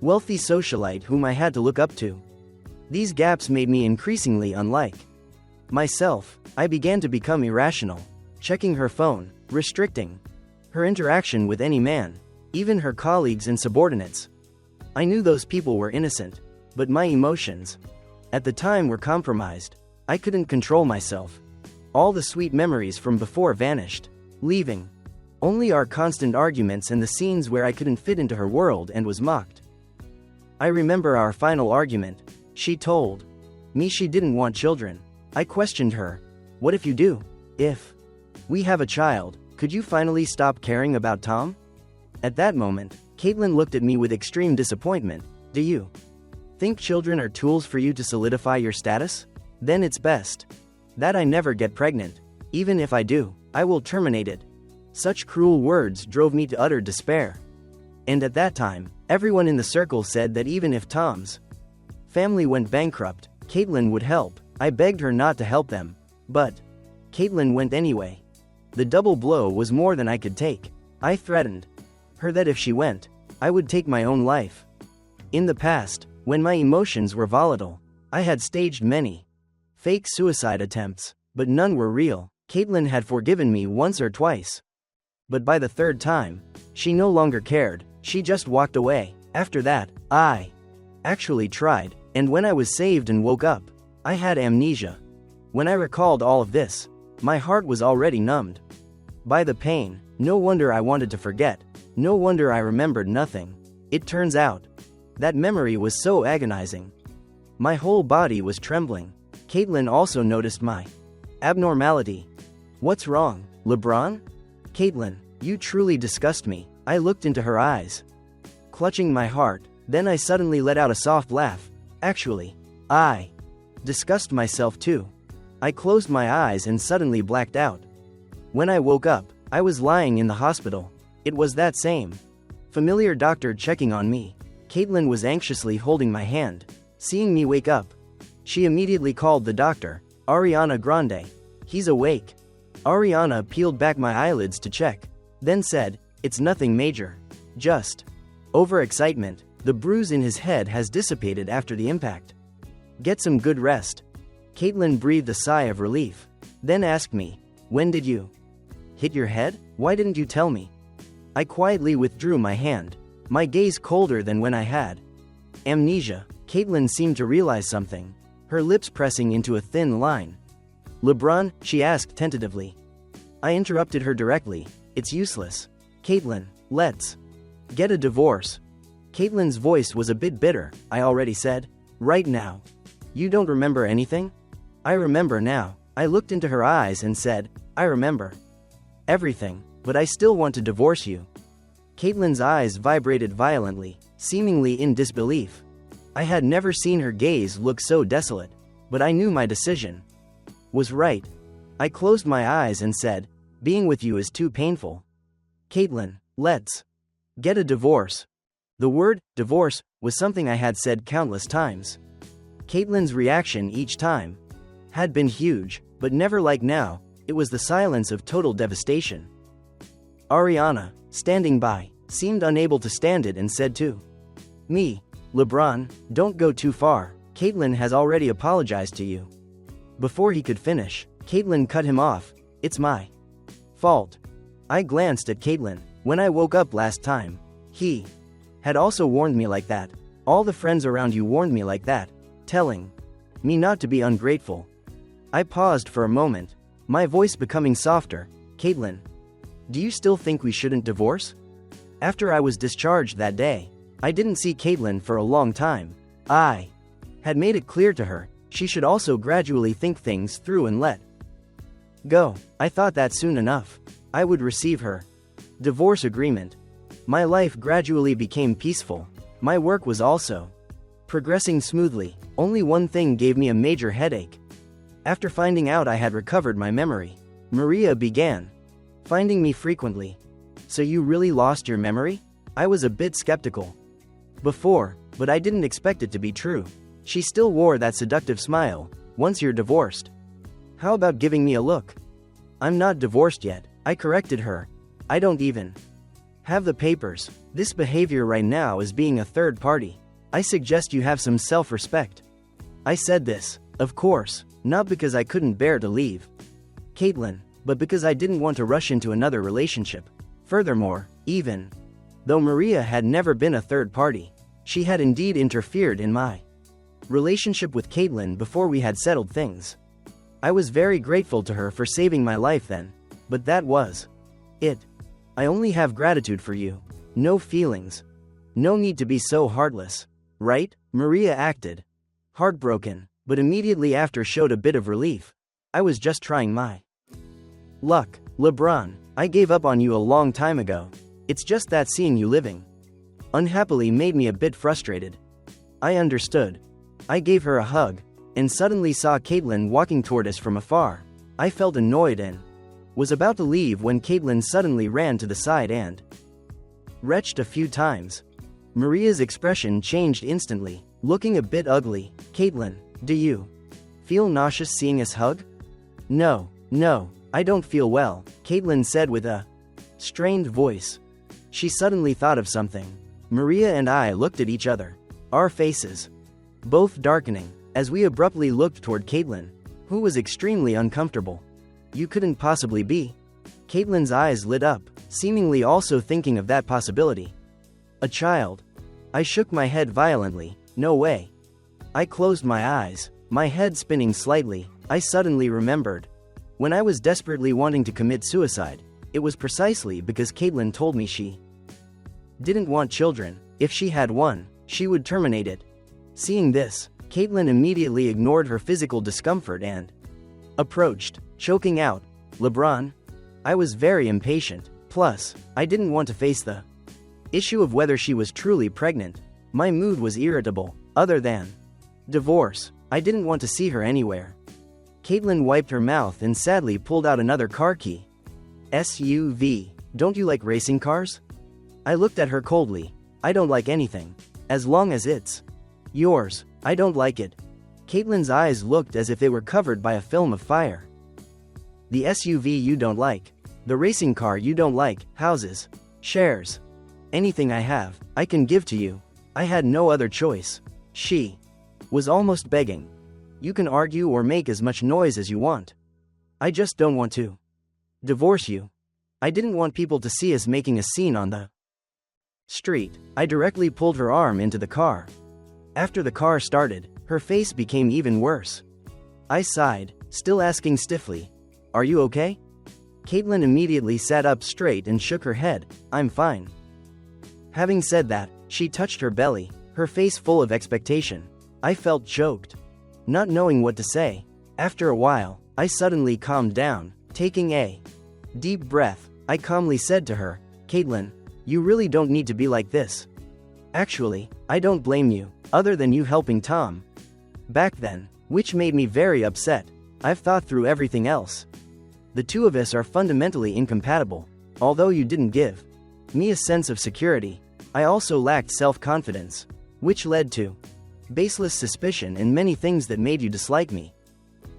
wealthy socialite whom I had to look up to. These gaps made me increasingly unlike myself. I began to become irrational, checking her phone, restricting her interaction with any man, even her colleagues and subordinates. I knew those people were innocent, but my emotions at the time were compromised. I couldn't control myself. All the sweet memories from before vanished, leaving only our constant arguments and the scenes where I couldn't fit into her world and was mocked. I remember our final argument. She told me she didn't want children. I questioned her. What if you do? If we have a child, could you finally stop caring about Tom? At that moment, Caitlin looked at me with extreme disappointment. Do you think children are tools for you to solidify your status? Then it's best that I never get pregnant. Even if I do, I will terminate it. Such cruel words drove me to utter despair. And at that time, everyone in the circle said that even if Tom's family went bankrupt, Caitlin would help. I begged her not to help them. But Caitlin went anyway. The double blow was more than I could take. I threatened her that if she went, I would take my own life. In the past, when my emotions were volatile, I had staged many fake suicide attempts, but none were real. Caitlin had forgiven me once or twice. But by the third time, she no longer cared. She just walked away. After that, I actually tried, and when I was saved and woke up, I had amnesia. When I recalled all of this, my heart was already numbed by the pain. No wonder I wanted to forget. No wonder I remembered nothing. It turns out that memory was so agonizing. My whole body was trembling. Caitlin also noticed my abnormality. What's wrong, LeBron? Caitlin, you truly disgust me. I looked into her eyes, clutching my heart. Then I suddenly let out a soft laugh. Actually, I disgust myself too. I closed my eyes and suddenly blacked out. When I woke up, I was lying in the hospital. It was that same familiar doctor checking on me. Caitlin was anxiously holding my hand. Seeing me wake up, she immediately called the doctor. Ariana Grande. He's awake. Ariana peeled back my eyelids to check, then said, "It's nothing major. Just overexcitement. The bruise in his head has dissipated after the impact. Get some good rest." Caitlin breathed a sigh of relief, then asked me, "When did you hit your head? Why didn't you tell me?" I quietly withdrew my hand, my gaze colder than when I had amnesia. Caitlin seemed to realize something, her lips pressing into a thin line. "LeBron?" she asked tentatively. I interrupted her directly. "It's useless. Caitlin, let's get a divorce." Caitlin's voice was a bit bitter. I already said. "Right now. You don't remember anything?" "I remember now." I looked into her eyes and said, "I remember everything, but I still want to divorce you." Caitlin's eyes vibrated violently, seemingly in disbelief. I had never seen her gaze look so desolate, but I knew my decision was right. I closed my eyes and said, Being with you is too painful. Caitlin, let's get a divorce. The word, divorce, was something I had said countless times. Caitlin's reaction each time had been huge, but never like now. It was the silence of total devastation. Ariana, standing by, seemed unable to stand it and said to me, LeBron, don't go too far. Caitlin has already apologized to you. Before he could finish, Caitlin cut him off. It's my fault. I glanced at Caitlin. When I woke up last time, he had also warned me like that. All the friends around you warned me like that, telling me not to be ungrateful. I paused for a moment, my voice becoming softer. Caitlin, do you still think we shouldn't divorce? After I was discharged that day, I didn't see Caitlin for a long time. I had made it clear to her, she should also gradually think things through and let go. I thought that soon enough, I would receive her divorce agreement. My life gradually became peaceful. My work was also progressing smoothly. Only one thing gave me a major headache. After finding out I had recovered my memory, Maria began finding me frequently. So you really lost your memory? I was a bit skeptical before, but I didn't expect it to be true. She still wore that seductive smile. Once you're divorced, how about giving me a look? I'm not divorced yet, I corrected her. I don't even have the papers. This behavior right now is being a third party. I suggest you have some self-respect. I said this, of course, not because I couldn't bear to leave Caitlin, but because I didn't want to rush into another relationship. Furthermore, even though Maria had never been a third party, she had indeed interfered in my relationship with Caitlin before we had settled things. I was very grateful to her for saving my life then, but that was it. I only have gratitude for you. No feelings. No need to be so heartless. Right? Maria acted heartbroken, but immediately after showed a bit of relief. I was just trying my luck. LeBron, I gave up on you a long time ago. It's just that seeing you living unhappily made me a bit frustrated. I understood. I gave her a hug, and suddenly saw Caitlin walking toward us from afar. I felt annoyed and was about to leave when Caitlin suddenly ran to the side and retched a few times. Maria's expression changed instantly, looking a bit ugly. Caitlin, do you feel nauseous seeing us hug? No, I don't feel well, Caitlin said with a strained voice. She suddenly thought of something. Maria and I looked at each other, our faces both darkening, as we abruptly looked toward Caitlin, who was extremely uncomfortable. You couldn't possibly be. Caitlin's eyes lit up, seemingly also thinking of that possibility. A child. I shook my head violently. No way. I closed my eyes, my head spinning slightly. I suddenly remembered. When I was desperately wanting to commit suicide, it was precisely because Caitlin told me she didn't want children. If she had one, she would terminate it. Seeing this, Caitlin immediately ignored her physical discomfort and approached, choking out, LeBron? I was very impatient. Plus, I didn't want to face the issue of whether she was truly pregnant. My mood was irritable. Other than divorce, I didn't want to see her anywhere. Caitlin wiped her mouth and sadly pulled out another car key. SUV. Don't you like racing cars? I looked at her coldly. I don't like anything. As long as it's yours, I don't like it. Caitlin's eyes looked as if they were covered by a film of fire. The SUV you don't like. The racing car you don't like. Houses. Shares. Anything I have, I can give to you. I had no other choice. She was almost begging. You can argue or make as much noise as you want. I just don't want to divorce you. I didn't want people to see us making a scene on the street. I directly pulled her arm into the car. After the car started, her face became even worse. I sighed, still asking stiffly, "Are you okay?" Caitlin immediately sat up straight and shook her head. "I'm fine." Having said that, she touched her belly, her face full of expectation. I felt choked, not knowing what to say. After a while, I suddenly calmed down. Taking a deep breath, I calmly said to her, "Caitlin, you really don't need to be like this. Actually, I don't blame you, other than you helping Tom back then, which made me very upset. I've thought through everything else. The two of us are fundamentally incompatible. Although you didn't give me a sense of security, I also lacked self-confidence, which led to baseless suspicion and many things that made you dislike me.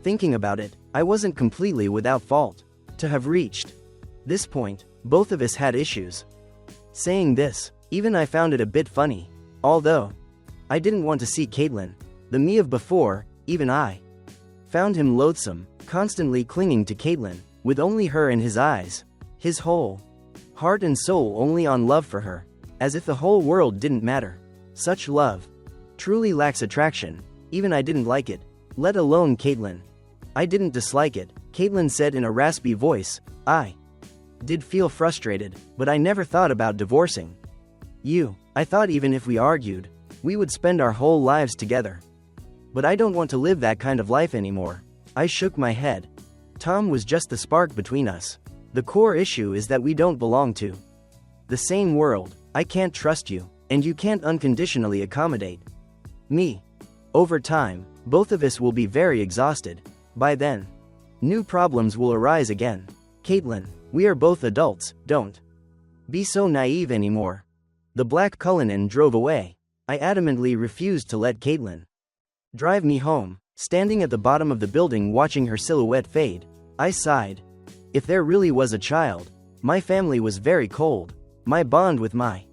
Thinking about it, I wasn't completely without fault. To have reached this point, both of us had issues. Saying this, even I found it a bit funny. Although I didn't want to see Caitlin, the me of before, even I found him loathsome, constantly clinging to Caitlin, with only her in his eyes, his whole heart and soul only on love for her, as if the whole world didn't matter. Such love truly lacks attraction. Even I didn't like it, let alone Caitlin. I didn't dislike it, Caitlin said in a raspy voice. I did feel frustrated, but I never thought about divorcing you. I thought even if we argued, we would spend our whole lives together. But I don't want to live that kind of life anymore. I shook my head. Tom was just the spark between us. The core issue is that we don't belong to the same world. I can't trust you, and you can't unconditionally accommodate me. Over time, both of us will be very exhausted. By then, new problems will arise again. Caitlin, we are both adults, don't be so naive anymore. The black Cullinan drove away. I adamantly refused to let Caitlin drive me home. Standing at the bottom of the building watching her silhouette fade, I sighed. If there really was a child, my family was very cold. My bond with my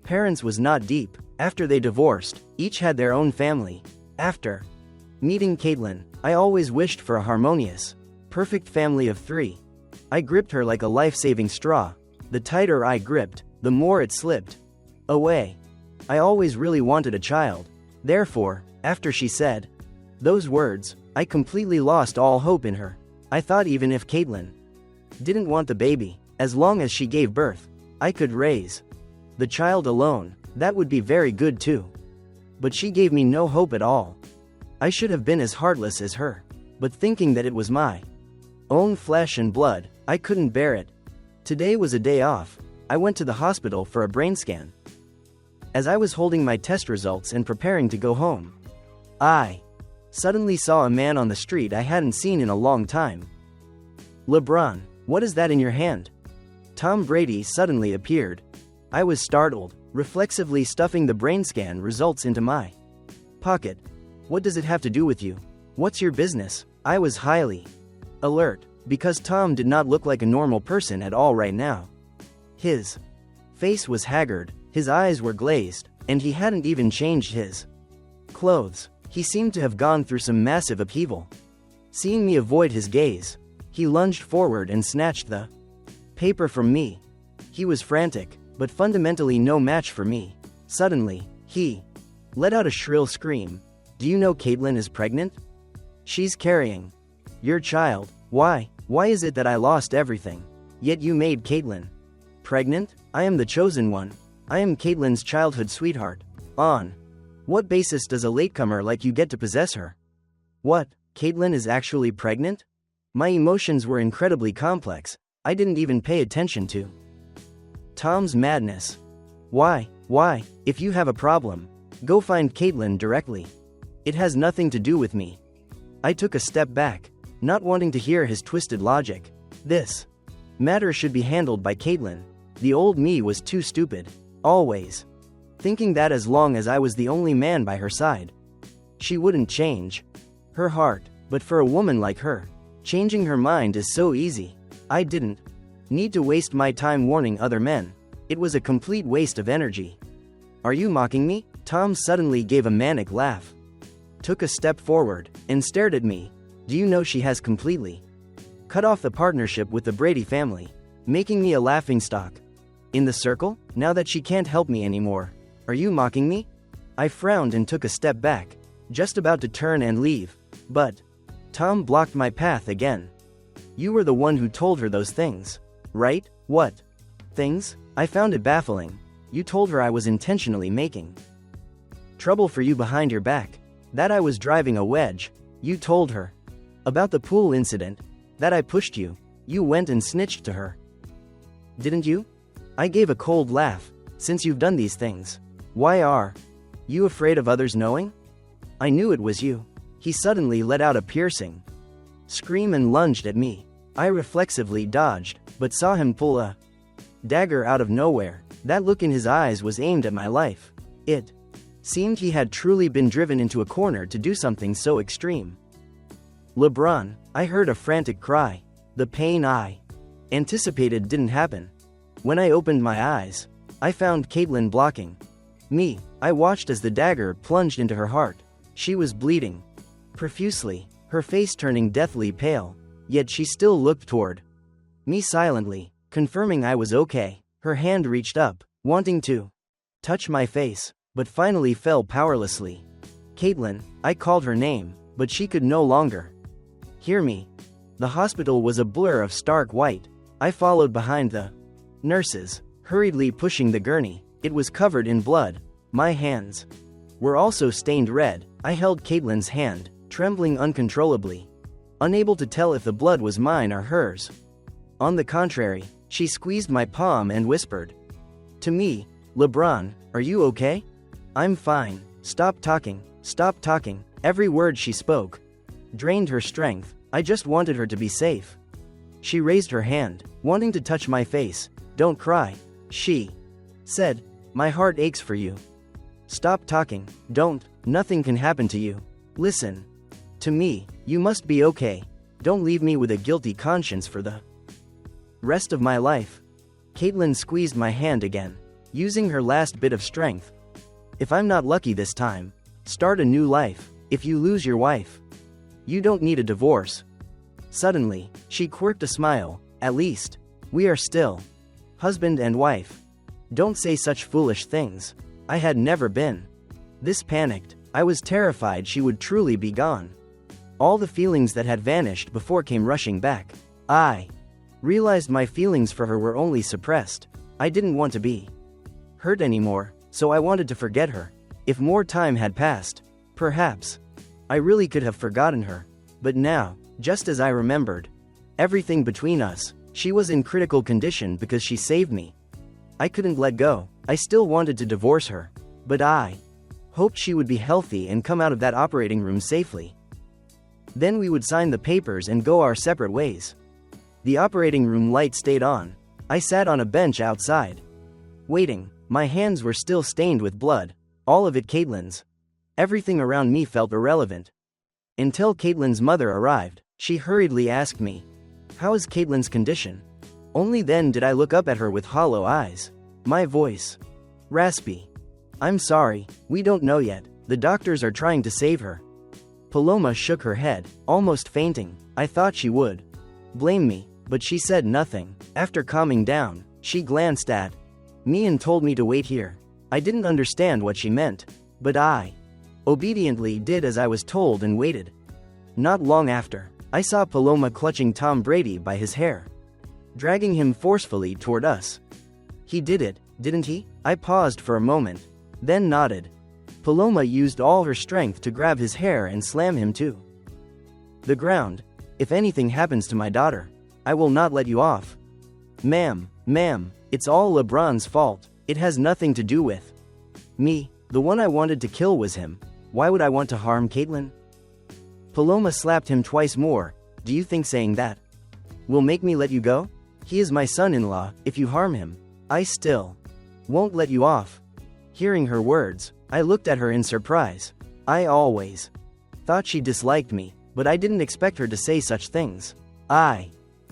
parents was not deep. After they divorced, each had their own family. After meeting Caitlin, I always wished for a harmonious, perfect family of three. I gripped her like a life-saving straw. The tighter I gripped, the more it slipped away. I always really wanted a child. Therefore, after she said those words, I completely lost all hope in her. I thought even if Caitlin didn't want the baby, as long as she gave birth, I could raise the child alone. That would be very good too. But she gave me no hope at all. I should have been as heartless as her. But thinking that it was my own flesh and blood, I couldn't bear it. Today was a day off. I went to the hospital for a brain scan. As I was holding my test results and preparing to go home, I suddenly saw a man on the street I hadn't seen in a long time. LeBron, what is that in your hand? Tom Brady suddenly appeared. I was startled, reflexively stuffing the brain scan results into my pocket. What does it have to do with you? What's your business? I was highly alert, because Tom did not look like a normal person at all right now. His face was haggard, his eyes were glazed, and he hadn't even changed his clothes. He seemed to have gone through some massive upheaval. Seeing me avoid his gaze, he lunged forward and snatched the paper from me. He was frantic, but fundamentally no match for me. Suddenly, he let out a shrill scream. Do you know Caitlin is pregnant? She's carrying your child. Why? Why is it that I lost everything, yet you made Caitlin pregnant? I am the chosen one. I am Caitlin's childhood sweetheart. On what basis does a latecomer like you get to possess her? What? Caitlin is actually pregnant? My emotions were incredibly complex. I didn't even pay attention to Tom's madness. Why? If you have a problem, go find Caitlin directly. It has nothing to do with me. I took a step back, not wanting to hear his twisted logic. This matter should be handled by Caitlin. The old me was too stupid. Always thinking that as long as I was the only man by her side, she wouldn't change her heart. But for a woman like her, changing her mind is so easy. I didn't need to waste my time warning other men. It was a complete waste of energy. Are you mocking me? Tom suddenly gave a manic laugh, took a step forward, and stared at me. Do you know she has completely cut off the partnership with the Brady family, making me a laughingstock in the circle? Now that she can't help me anymore, are you mocking me? I frowned and took a step back, just about to turn and leave. But Tom blocked my path again. You were the one who told her those things, right? What things? I found it baffling. You told her I was intentionally making trouble for you behind your back, that I was driving a wedge. You told her about the pool incident, that I pushed you. You went and snitched to her, didn't you? I gave a cold laugh. Since you've done these things, why are you afraid of others knowing? I knew it was you. He suddenly let out a piercing scream and lunged at me. I reflexively dodged, but saw him pull a dagger out of nowhere. That look in his eyes was aimed at my life. It seemed he had truly been driven into a corner to do something so extreme. LeBron, I heard a frantic cry. The pain I anticipated didn't happen. When I opened my eyes, I found Caitlin blocking me. I watched as the dagger plunged into her heart. She was bleeding profusely, her face turning deathly pale, yet she still looked toward me silently, confirming I was okay. Her hand reached up, wanting to touch my face, but finally fell powerlessly. Caitlin, I called her name, but she could no longer hear me. The hospital was a blur of stark white. I followed behind the nurses, hurriedly pushing the gurney. It was covered in blood. My hands were also stained red. I held Caitlin's hand, trembling uncontrollably, unable to tell if the blood was mine or hers. On the contrary, she squeezed my palm and whispered to me, "LeBron, are you okay?" "I'm fine. Stop talking. Stop talking." Every word she spoke drained her strength. I just wanted her to be safe. She raised her hand, wanting to touch my face. "Don't cry," she said. "My heart aches for you. Stop talking. Don't. Nothing can happen to you. Listen to me. You must be okay. Don't leave me with a guilty conscience for the rest of my life." Caitlin squeezed my hand again, using her last bit of strength. "If I'm not lucky this time, start a new life. If you lose your wife, you don't need a divorce." Suddenly, she quirked a smile. "At least, we are still husband and wife. Don't say such foolish things." I had never been this panicked. I was terrified she would truly be gone. All the feelings that had vanished before came rushing back. I realized my feelings for her were only suppressed. I didn't want to be hurt anymore, so I wanted to forget her. If more time had passed, perhaps I really could have forgotten her. But now, just as I remembered everything between us, she was in critical condition because she saved me. I couldn't let go. I still wanted to divorce her, but I hoped she would be healthy and come out of that operating room safely. Then we would sign the papers and go our separate ways. The operating room light stayed on. I sat on a bench outside, waiting. My hands were still stained with blood, all of it Caitlin's. Everything around me felt irrelevant. Until Caitlin's mother arrived, she hurriedly asked me, "How is Caitlin's condition?" Only then did I look up at her with hollow eyes. My voice raspy. "I'm sorry, we don't know yet. The doctors are trying to save her." Paloma shook her head, almost fainting. I thought she would blame me, but she said nothing. After calming down, she glanced at me and told me to wait here. I didn't understand what she meant, but I obediently did as I was told and waited. Not long after, I saw Paloma clutching Tom Brady by his hair, dragging him forcefully toward us. "He did it, didn't he?" I paused for a moment, then nodded. Paloma used all her strength to grab his hair and slam him to the ground. "If anything happens to my daughter, I will not let you off." Ma'am, it's all LeBron's fault. It has nothing to do with me. The one I wanted to kill was him. Why would I want to harm Caitlin?" Paloma slapped him twice more. "Do you think saying that will make me let you go? He is my son-in-law. If you harm him, I still won't let you off." Hearing her words, I looked at her in surprise. I always thought she disliked me, but I didn't expect her to say such things. I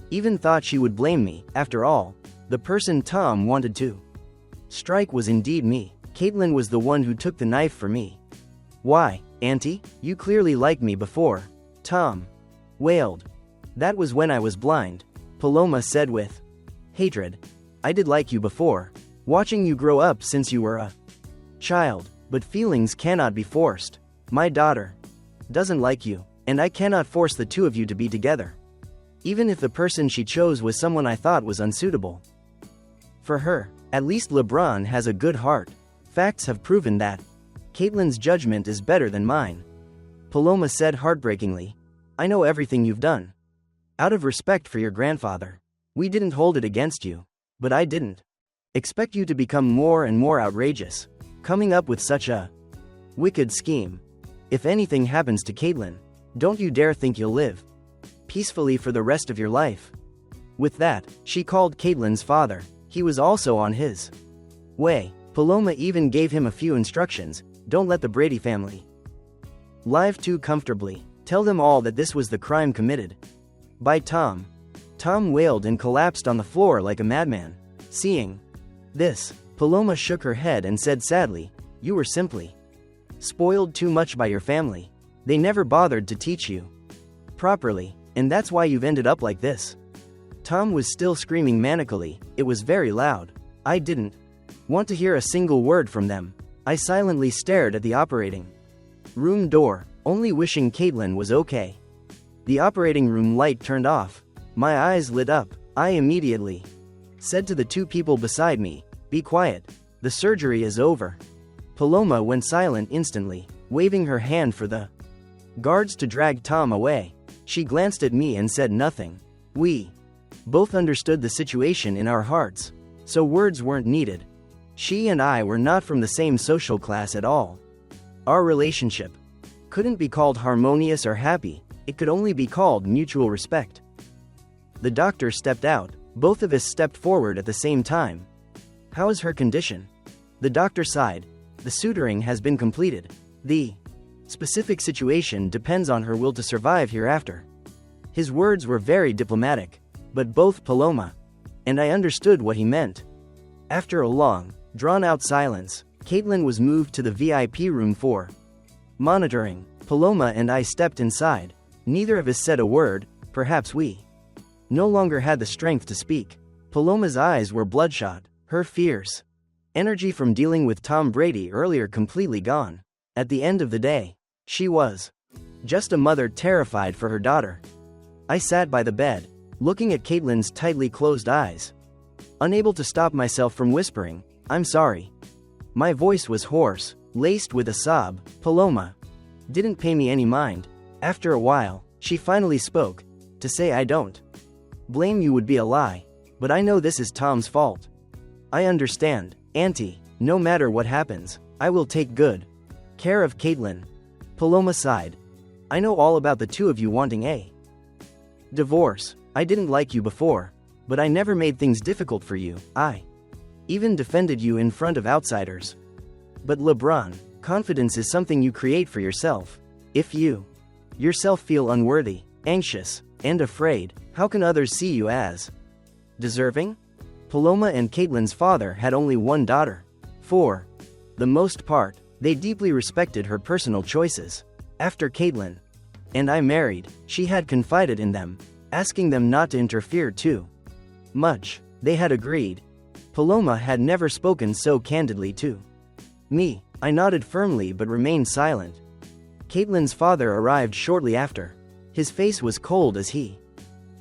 even thought she would blame me. After all, the person Tom wanted to strike was indeed me. Caitlin was the one who took the knife for me. "Why, Auntie? You clearly liked me before." Tom wailed. "That was when I was blind," Paloma said with hatred. "I did like you before, watching you grow up since you were a child, but feelings cannot be forced. My daughter doesn't like you, and I cannot force the two of you to be together. Even if the person she chose was someone I thought was unsuitable for her. At least LeBron has a good heart. Facts have proven that. Caitlin's judgment is better than mine." Paloma said heartbreakingly. "I know everything you've done. Out of respect for your grandfather, we didn't hold it against you. But I didn't expect you to become more and more outrageous, coming up with such a wicked scheme. If anything happens to Caitlin, don't you dare think you'll live." peacefully for the rest of your life." With that, she called Caitlin's father. He was also on his way. Paloma even gave him a few instructions. Don't let the Brady family live too comfortably. Tell them all that this was the crime committed by Tom. Tom wailed and collapsed on the floor like a madman. Seeing this, Paloma shook her head and said sadly, "You were simply spoiled too much by your family. They never bothered to teach you properly, and that's why you've ended up like this." Tom was still screaming manically. It was very loud. I didn't want to hear a single word from them. I silently stared at the operating room door, only wishing Caitlin was okay. The operating room light turned off. My eyes lit up. I immediately said to the two people beside me, "Be quiet. The surgery is over." Paloma went silent instantly, waving her hand for the guards to drag Tom away. She glanced at me and said nothing. We both understood the situation in our hearts, so words weren't needed. She and I were not from the same social class at all. Our relationship couldn't be called harmonious or happy, it could only be called mutual respect. The doctor stepped out. Both of us stepped forward at the same time. "How is her condition?" The doctor sighed. "The suturing has been completed. The specific situation depends on her will to survive hereafter." His words were very diplomatic, but both Paloma and I understood what he meant. After a long, drawn-out silence, Caitlin was moved to the VIP room for monitoring. Paloma and I stepped inside. Neither of us said a word. Perhaps we no longer had the strength to speak. Paloma's eyes were bloodshot, her fierce energy from dealing with Tom Brady earlier completely gone. At the end of the day, she was just a mother terrified for her daughter. I sat by the bed, looking at Caitlin's tightly closed eyes, unable to stop myself from whispering, "I'm sorry." My voice was hoarse, laced with a sob. Paloma didn't pay me any mind. After a while, she finally spoke. "To say I don't blame you would be a lie, but I know this is Tom's fault. I understand, Auntie. No matter what happens, I will take good care of Caitlin." Paloma sighed. "I know all about the two of you wanting a divorce. I didn't like you before, but I never made things difficult for you. I even defended you in front of outsiders. But LeBron, confidence is something you create for yourself. If you yourself feel unworthy, anxious, and afraid, how can others see you as deserving?" Paloma and Caitlin's father had only one daughter. For the most part, they deeply respected her personal choices. After Caitlin and I married, she had confided in them, asking them not to interfere too much. They had agreed. Paloma had never spoken so candidly to me. I nodded firmly but remained silent. Caitlin's father arrived shortly after. His face was cold as he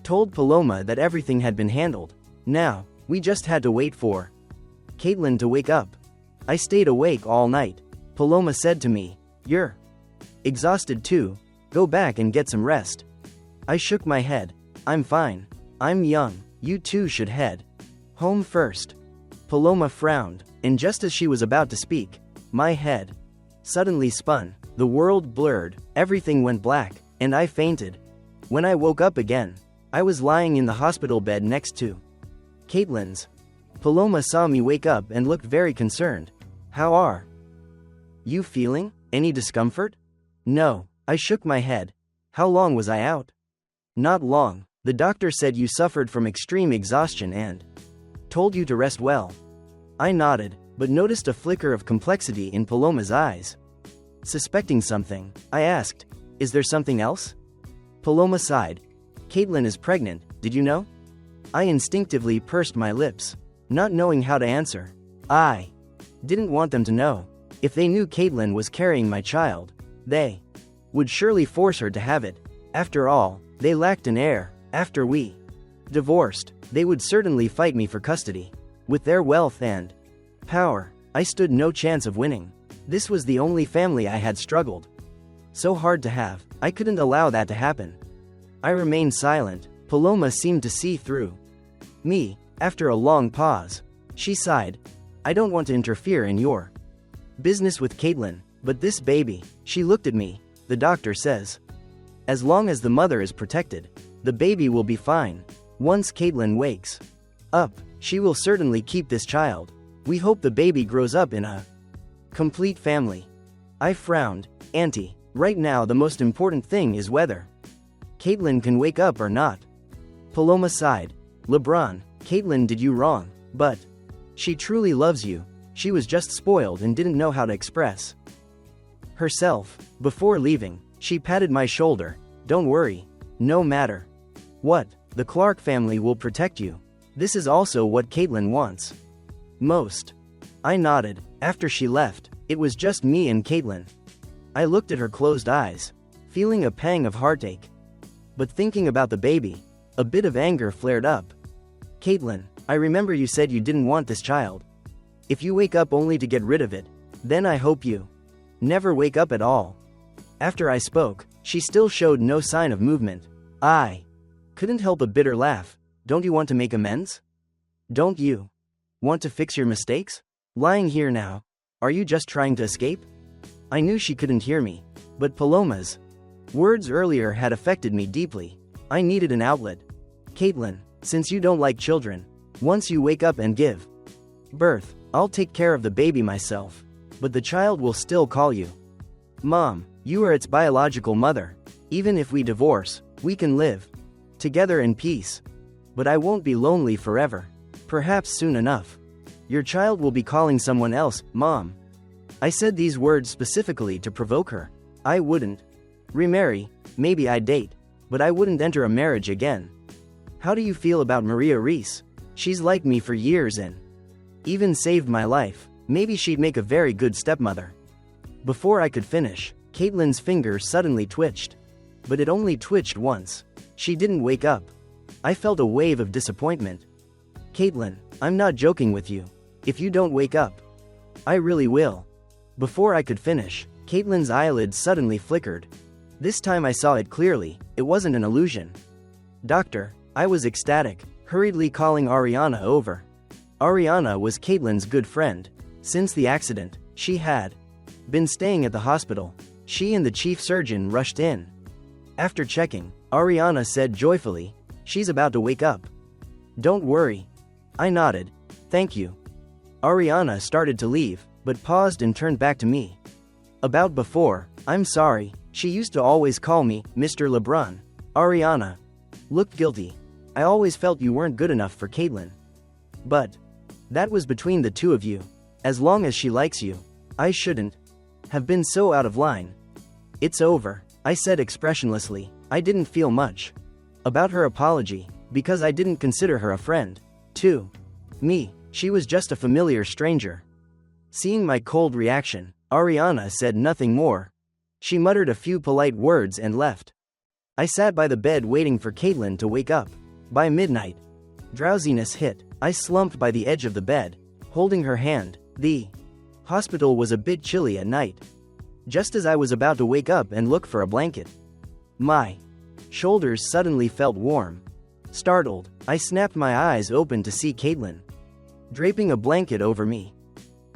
told Paloma that everything had been handled. Now, we just had to wait for Caitlin to wake up. I stayed awake all night. Paloma said to me, "You're exhausted too. Go back and get some rest." I shook my head. "I'm fine. I'm young. You two should head home first." Paloma frowned, and just as she was about to speak, my head suddenly spun. The world blurred, everything went black, and I fainted. When I woke up again, I was lying in the hospital bed next to Caitlin's. Paloma saw me wake up and looked very concerned. "How are you feeling? Any discomfort?" "No." I shook my head. "How long was I out?" "Not long. The doctor said you suffered from extreme exhaustion and told you to rest well." I nodded, but noticed a flicker of complexity in Paloma's eyes. Suspecting something, I asked, "Is there something else?" Paloma sighed. "Caitlin is pregnant, did you know?" I instinctively pursed my lips, not knowing how to answer. I didn't want them to know. If they knew Caitlin was carrying my child, they would surely force her to have it. After all, they lacked an heir. After we divorced, they would certainly fight me for custody. With their wealth and power, I stood no chance of winning. This was the only family I had struggled so hard to have. I couldn't allow that to happen. I remained silent. Paloma seemed to see through me. After a long pause, she sighed. "I don't want to interfere in your business with Caitlin, but this baby," she looked at me, "the doctor says, as long as the mother is protected, The baby will be fine. Once Caitlin wakes up, she will certainly keep this child. We hope the baby grows up in a complete family. I frowned. Auntie, right now the most important thing is whether Caitlin can wake up or not. Paloma sighed. LeBron, Caitlin did you wrong, but she truly loves you. She was just spoiled and didn't know how to express herself. Before leaving, she patted my shoulder. Don't worry. No matter what, the Clark family will protect you. This is also what Caitlin wants most. I nodded. After she left, it was just me and Caitlin. I looked at her closed eyes, feeling a pang of heartache. But thinking about the baby, a bit of anger flared up. Caitlin, I remember you said you didn't want this child. If you wake up only to get rid of it, then I hope you never wake up at all. After I spoke, she still showed no sign of movement. I couldn't help a bitter laugh. Don't you want to make amends? Don't you want to fix your mistakes? Lying here now, are you just trying to escape? I knew she couldn't hear me, but Paloma's words earlier had affected me deeply. I needed an outlet. Caitlin, since you don't like children, once you wake up and give birth, I'll take care of the baby myself. But the child will still call you Mom. You are its biological mother. Even if we divorce, we can live together in peace. But I won't be lonely forever. Perhaps soon enough, your child will be calling someone else Mom. I said these words specifically to provoke her. I wouldn't remarry, maybe I'd date, but I wouldn't enter a marriage again. How do you feel about Maria Reese? She's liked me for years and even saved my life. Maybe she'd make a very good stepmother. Before I could finish, Caitlin's fingers suddenly twitched. But it only twitched once. She didn't wake up. I felt a wave of disappointment. Caitlin, I'm not joking with you. If you don't wake up, I really will. Before I could finish, Caitlin's eyelids suddenly flickered. This time I saw it clearly. It wasn't an illusion. Doctor, I was ecstatic, hurriedly calling Ariana over. Ariana was Caitlin's good friend. Since the accident, she had been staying at the hospital. She and the chief surgeon rushed in. After checking, Ariana said joyfully, she's about to wake up. Don't worry. I nodded. Thank you. Ariana started to leave, but paused and turned back to me. About before, I'm sorry, she used to always call me Mr. LeBron. Ariana looked guilty. I always felt you weren't good enough for Caitlin. But that was between the two of you. As long as she likes you, I shouldn't have been so out of line. It's over, I said expressionlessly. I didn't feel much about her apology, because I didn't consider her a friend. To me, she was just a familiar stranger. Seeing my cold reaction, Ariana said nothing more. She muttered a few polite words and left. I sat by the bed waiting for Caitlin to wake up. By midnight, drowsiness hit. I slumped by the edge of the bed, holding her hand. The hospital was a bit chilly at night. Just as I was about to wake up and look for a blanket, my shoulders suddenly felt warm. Startled, I snapped my eyes open to see Caitlin draping a blanket over me.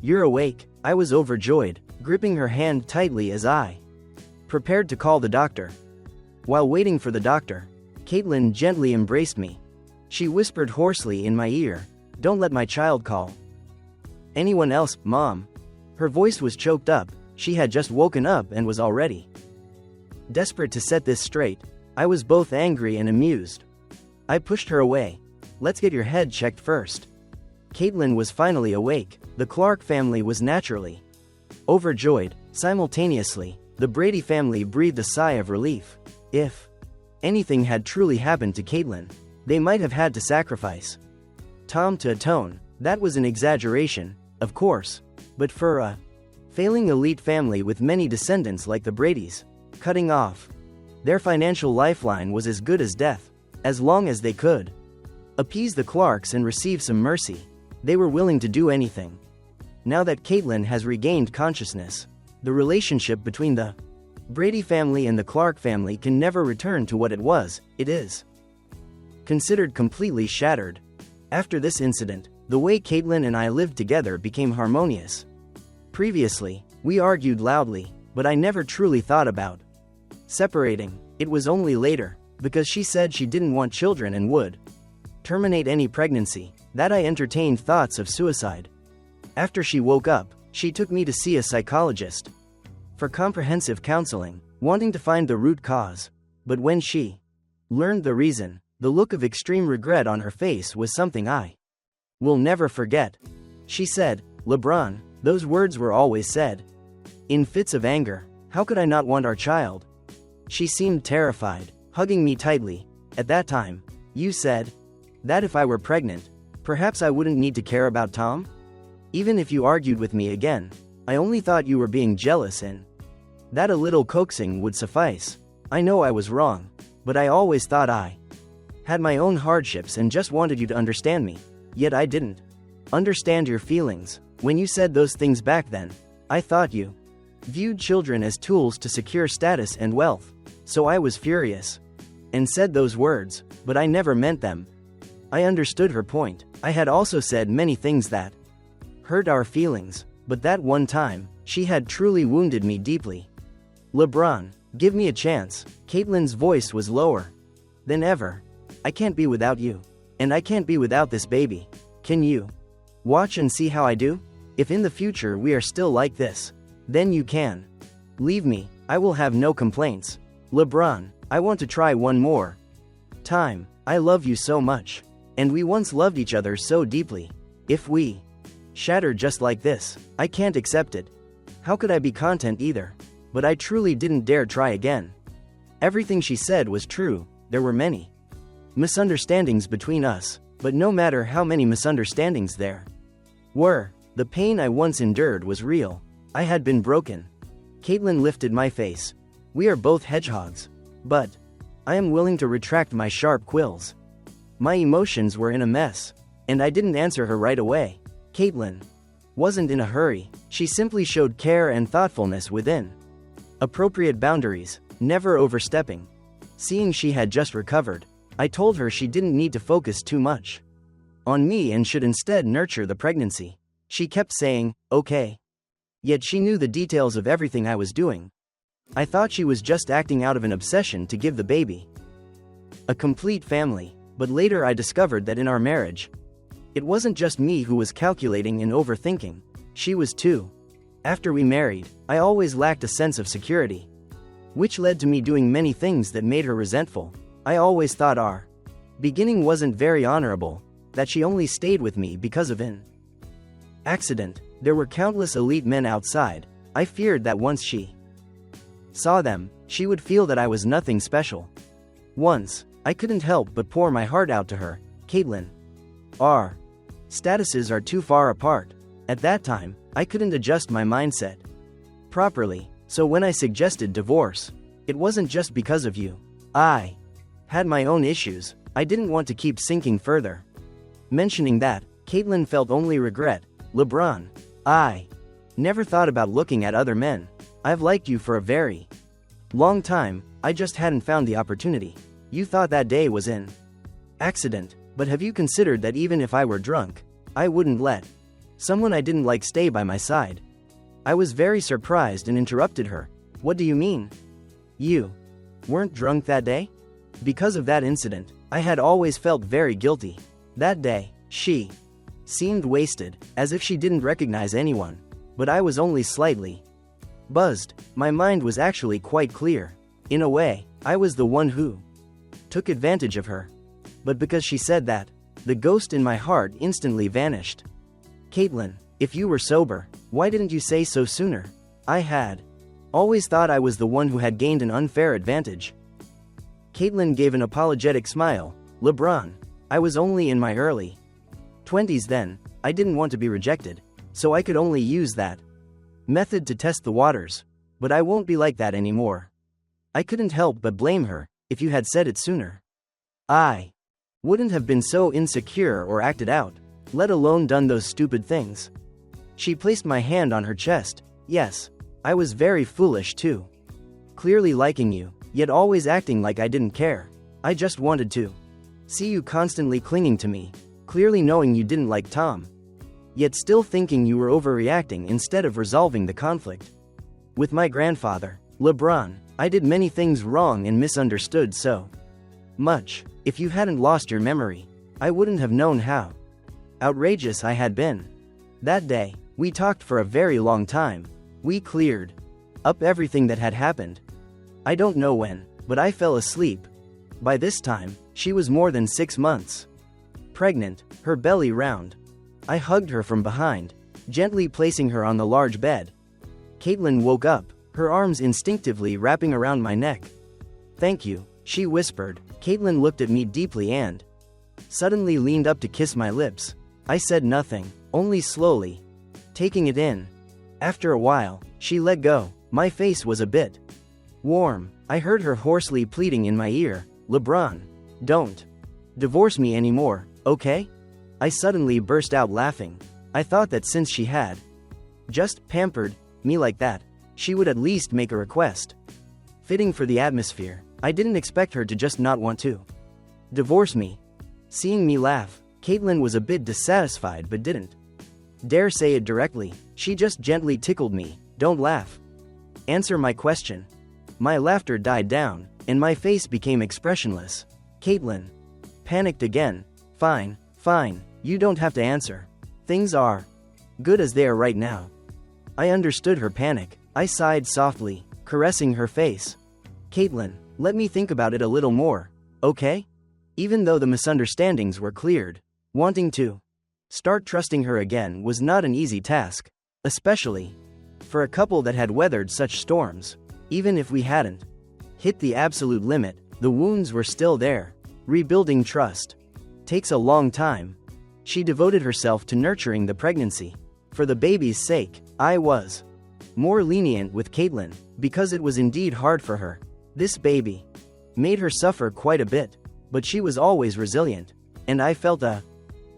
You're awake, I was overjoyed, gripping her hand tightly as I prepared to call the doctor. While waiting for the doctor, Caitlin gently embraced me. She whispered hoarsely in my ear, don't let my child call anyone else, Mom. Her voice was choked up. She had just woken up and was already desperate to set this straight. I was both angry and amused. I pushed her away. Let's get your head checked first. Caitlin was finally awake. The Clark family was naturally overjoyed. Simultaneously, the Brady family breathed a sigh of relief. If anything had truly happened to Caitlin, they might have had to sacrifice Tom to atone. That was an exaggeration, of course. But for a failing elite family with many descendants like the Bradys, cutting off their financial lifeline was as good as death. As long as they could appease the Clarks and receive some mercy, they were willing to do anything. Now that Caitlin has regained consciousness, the relationship between the Brady family and the Clark family can never return to what it was. It is considered completely shattered. After this incident, the way Caitlin and I lived together became harmonious. Previously, we argued loudly, but I never truly thought about separating. It was only later, Because she said she didn't want children and would terminate any pregnancy, that I entertained thoughts of suicide. After she woke up, she took me to see a psychologist for comprehensive counseling, wanting to find the root cause. But when she learned the reason, the look of extreme regret on her face was something I will never forget. She said, "LeBron," those words were always said in fits of anger. How could I not want our child? She seemed terrified, hugging me tightly. At that time, you said that if I were pregnant, perhaps I wouldn't need to care about Tom? Even if you argued with me again, I only thought you were being jealous and that a little coaxing would suffice. I know I was wrong, but I always thought I had my own hardships and just wanted you to understand me. Yet I didn't understand your feelings. When you said those things back then, I thought you viewed children as tools to secure status and wealth. So I was furious and said those words, but I never meant them. I understood her point. I had also said many things that hurt our feelings, but that one time, she had truly wounded me deeply. LeBron, give me a chance. Caitlin's voice was lower than ever. I can't be without you. And I can't be without this baby. Can you watch and see how I do? If in the future we are still like this, then you can leave me. I will have no complaints. LeBron, I want to try one more time. I love you so much. And we once loved each other so deeply. If we shatter just like this, I can't accept it. How could I be content either? But I truly didn't dare try again. Everything she said was true. There were many misunderstandings between us, but no matter how many misunderstandings there were, the pain I once endured was real. I had been broken. Caitlin lifted my face. We are both hedgehogs. But I am willing to retract my sharp quills. My emotions were in a mess, and I didn't answer her right away. Caitlin wasn't in a hurry. She simply showed care and thoughtfulness within appropriate boundaries, never overstepping. Seeing she had just recovered, I told her she didn't need to focus too much on me and should instead nurture the pregnancy. She kept saying, "Okay." Yet she knew the details of everything I was doing. I thought she was just acting out of an obsession to give the baby a complete family, but later I discovered that in our marriage, it wasn't just me who was calculating and overthinking, she was too. After we married, I always lacked a sense of security, which led to me doing many things that made her resentful. I always thought our beginning wasn't very honorable, that she only stayed with me because of an accident. There were countless elite men outside. I feared that once she saw them, she would feel that I was nothing special. Once, I couldn't help but pour my heart out to her. Caitlin, our statuses are too far apart. At that time, I couldn't adjust my mindset properly, so when I suggested divorce, it wasn't just because of you. I had my own issues. I didn't want to keep sinking further. Mentioning that, Caitlin felt only regret. LeBron, I never thought about looking at other men. I've liked you for a very long time, I just hadn't found the opportunity. You thought that day was an accident, but have you considered that even if I were drunk, I wouldn't let someone I didn't like stay by my side? I was very surprised and interrupted her. What do you mean? You weren't drunk that day? Because of that incident, I had always felt very guilty. That day, she seemed wasted, as if she didn't recognize anyone. But I was only slightly buzzed. My mind was actually quite clear. In a way, I was the one who took advantage of her. But because she said that, the ghost in my heart instantly vanished. Caitlin, if you were sober, why didn't you say so sooner? I had always thought I was the one who had gained an unfair advantage. Caitlin gave an apologetic smile. LeBron, I was only in my early 20s then. I didn't want to be rejected, so I could only use that method to test the waters. But I won't be like that anymore. I couldn't help but blame her. If you had said it sooner, I wouldn't have been so insecure or acted out, let alone done those stupid things. She placed my hand on her chest. Yes, I was very foolish too. Clearly liking you, yet always acting like I didn't care. I just wanted to see you constantly clinging to me, clearly knowing you didn't like Tom, yet still thinking you were overreacting instead of resolving the conflict. With my grandfather, LeBron, I did many things wrong and misunderstood, so Much. If you hadn't lost your memory, I wouldn't have known how outrageous I had been. That day, we talked for a very long time. We cleared up everything that had happened. I don't know when, but I fell asleep. By this time, she was more than 6 months pregnant, her belly round. I hugged her from behind, gently placing her on the large bed. Caitlin woke up, her arms instinctively wrapping around my neck. "Thank you," she whispered. Caitlin looked at me deeply and suddenly leaned up to kiss my lips. I said nothing, only slowly taking it in. After a while, she let go. My face was a bit warm. I heard her hoarsely pleading in my ear, "LeBron, don't divorce me anymore, okay?" I suddenly burst out laughing. I thought that since she had just pampered me like that, she would at least make a request fitting for the atmosphere. I didn't expect her to just not want to divorce me. Seeing me laugh, Caitlin was a bit dissatisfied but didn't dare say it directly. She just gently tickled me. "Don't laugh. Answer my question." My laughter died down, and my face became expressionless. Caitlin panicked again. Fine, you don't have to answer. Things are good as they are right now." I understood her panic. I sighed softly, caressing her face. "Caitlin, let me think about it a little more, okay?" Even though the misunderstandings were cleared, wanting to start trusting her again was not an easy task, especially for a couple that had weathered such storms. Even if we hadn't hit the absolute limit, the wounds were still there. Rebuilding trust takes a long time. She devoted herself to nurturing the pregnancy. For the baby's sake, I was more lenient with Caitlin, because it was indeed hard for her. This baby made her suffer quite a bit, but she was always resilient, and I felt a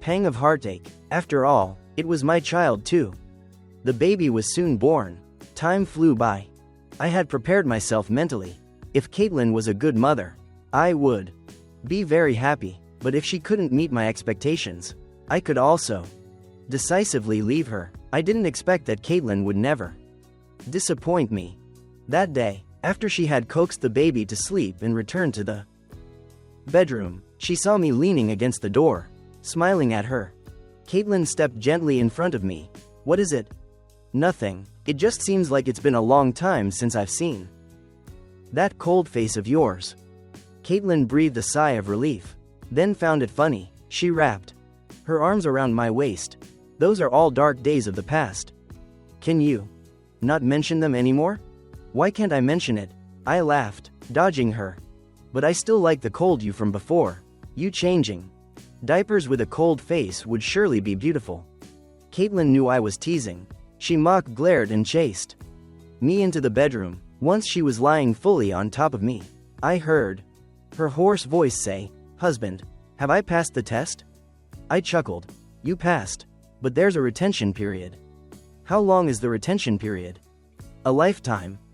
pang of heartache. After all, it was my child too. The baby was soon born. Time flew by. I had prepared myself mentally. If Caitlin was a good mother, I would be very happy, but if she couldn't meet my expectations, I could also decisively leave her. I didn't expect that Caitlin would never disappoint me. That day, after she had coaxed the baby to sleep and returned to the bedroom, she saw me leaning against the door, smiling at her. Caitlin stepped gently in front of me. "What is it?" "Nothing. It just seems like it's been a long time since I've seen that cold face of yours." Caitlin breathed a sigh of relief, then found it funny. She wrapped her arms around my waist. "Those are all dark days of the past. Can you not mention them anymore?" "Why can't I mention it?" I laughed, dodging her. "But I still like the cold you from before. You changing diapers with a cold face would surely be beautiful." Caitlin knew I was teasing. She mock glared and chased me into the bedroom. Once she was lying fully on top of me, I heard her hoarse voice say, "Husband, have I passed the test?" I chuckled. "You passed. But there's a retention period." "How long is the retention period?" "A lifetime."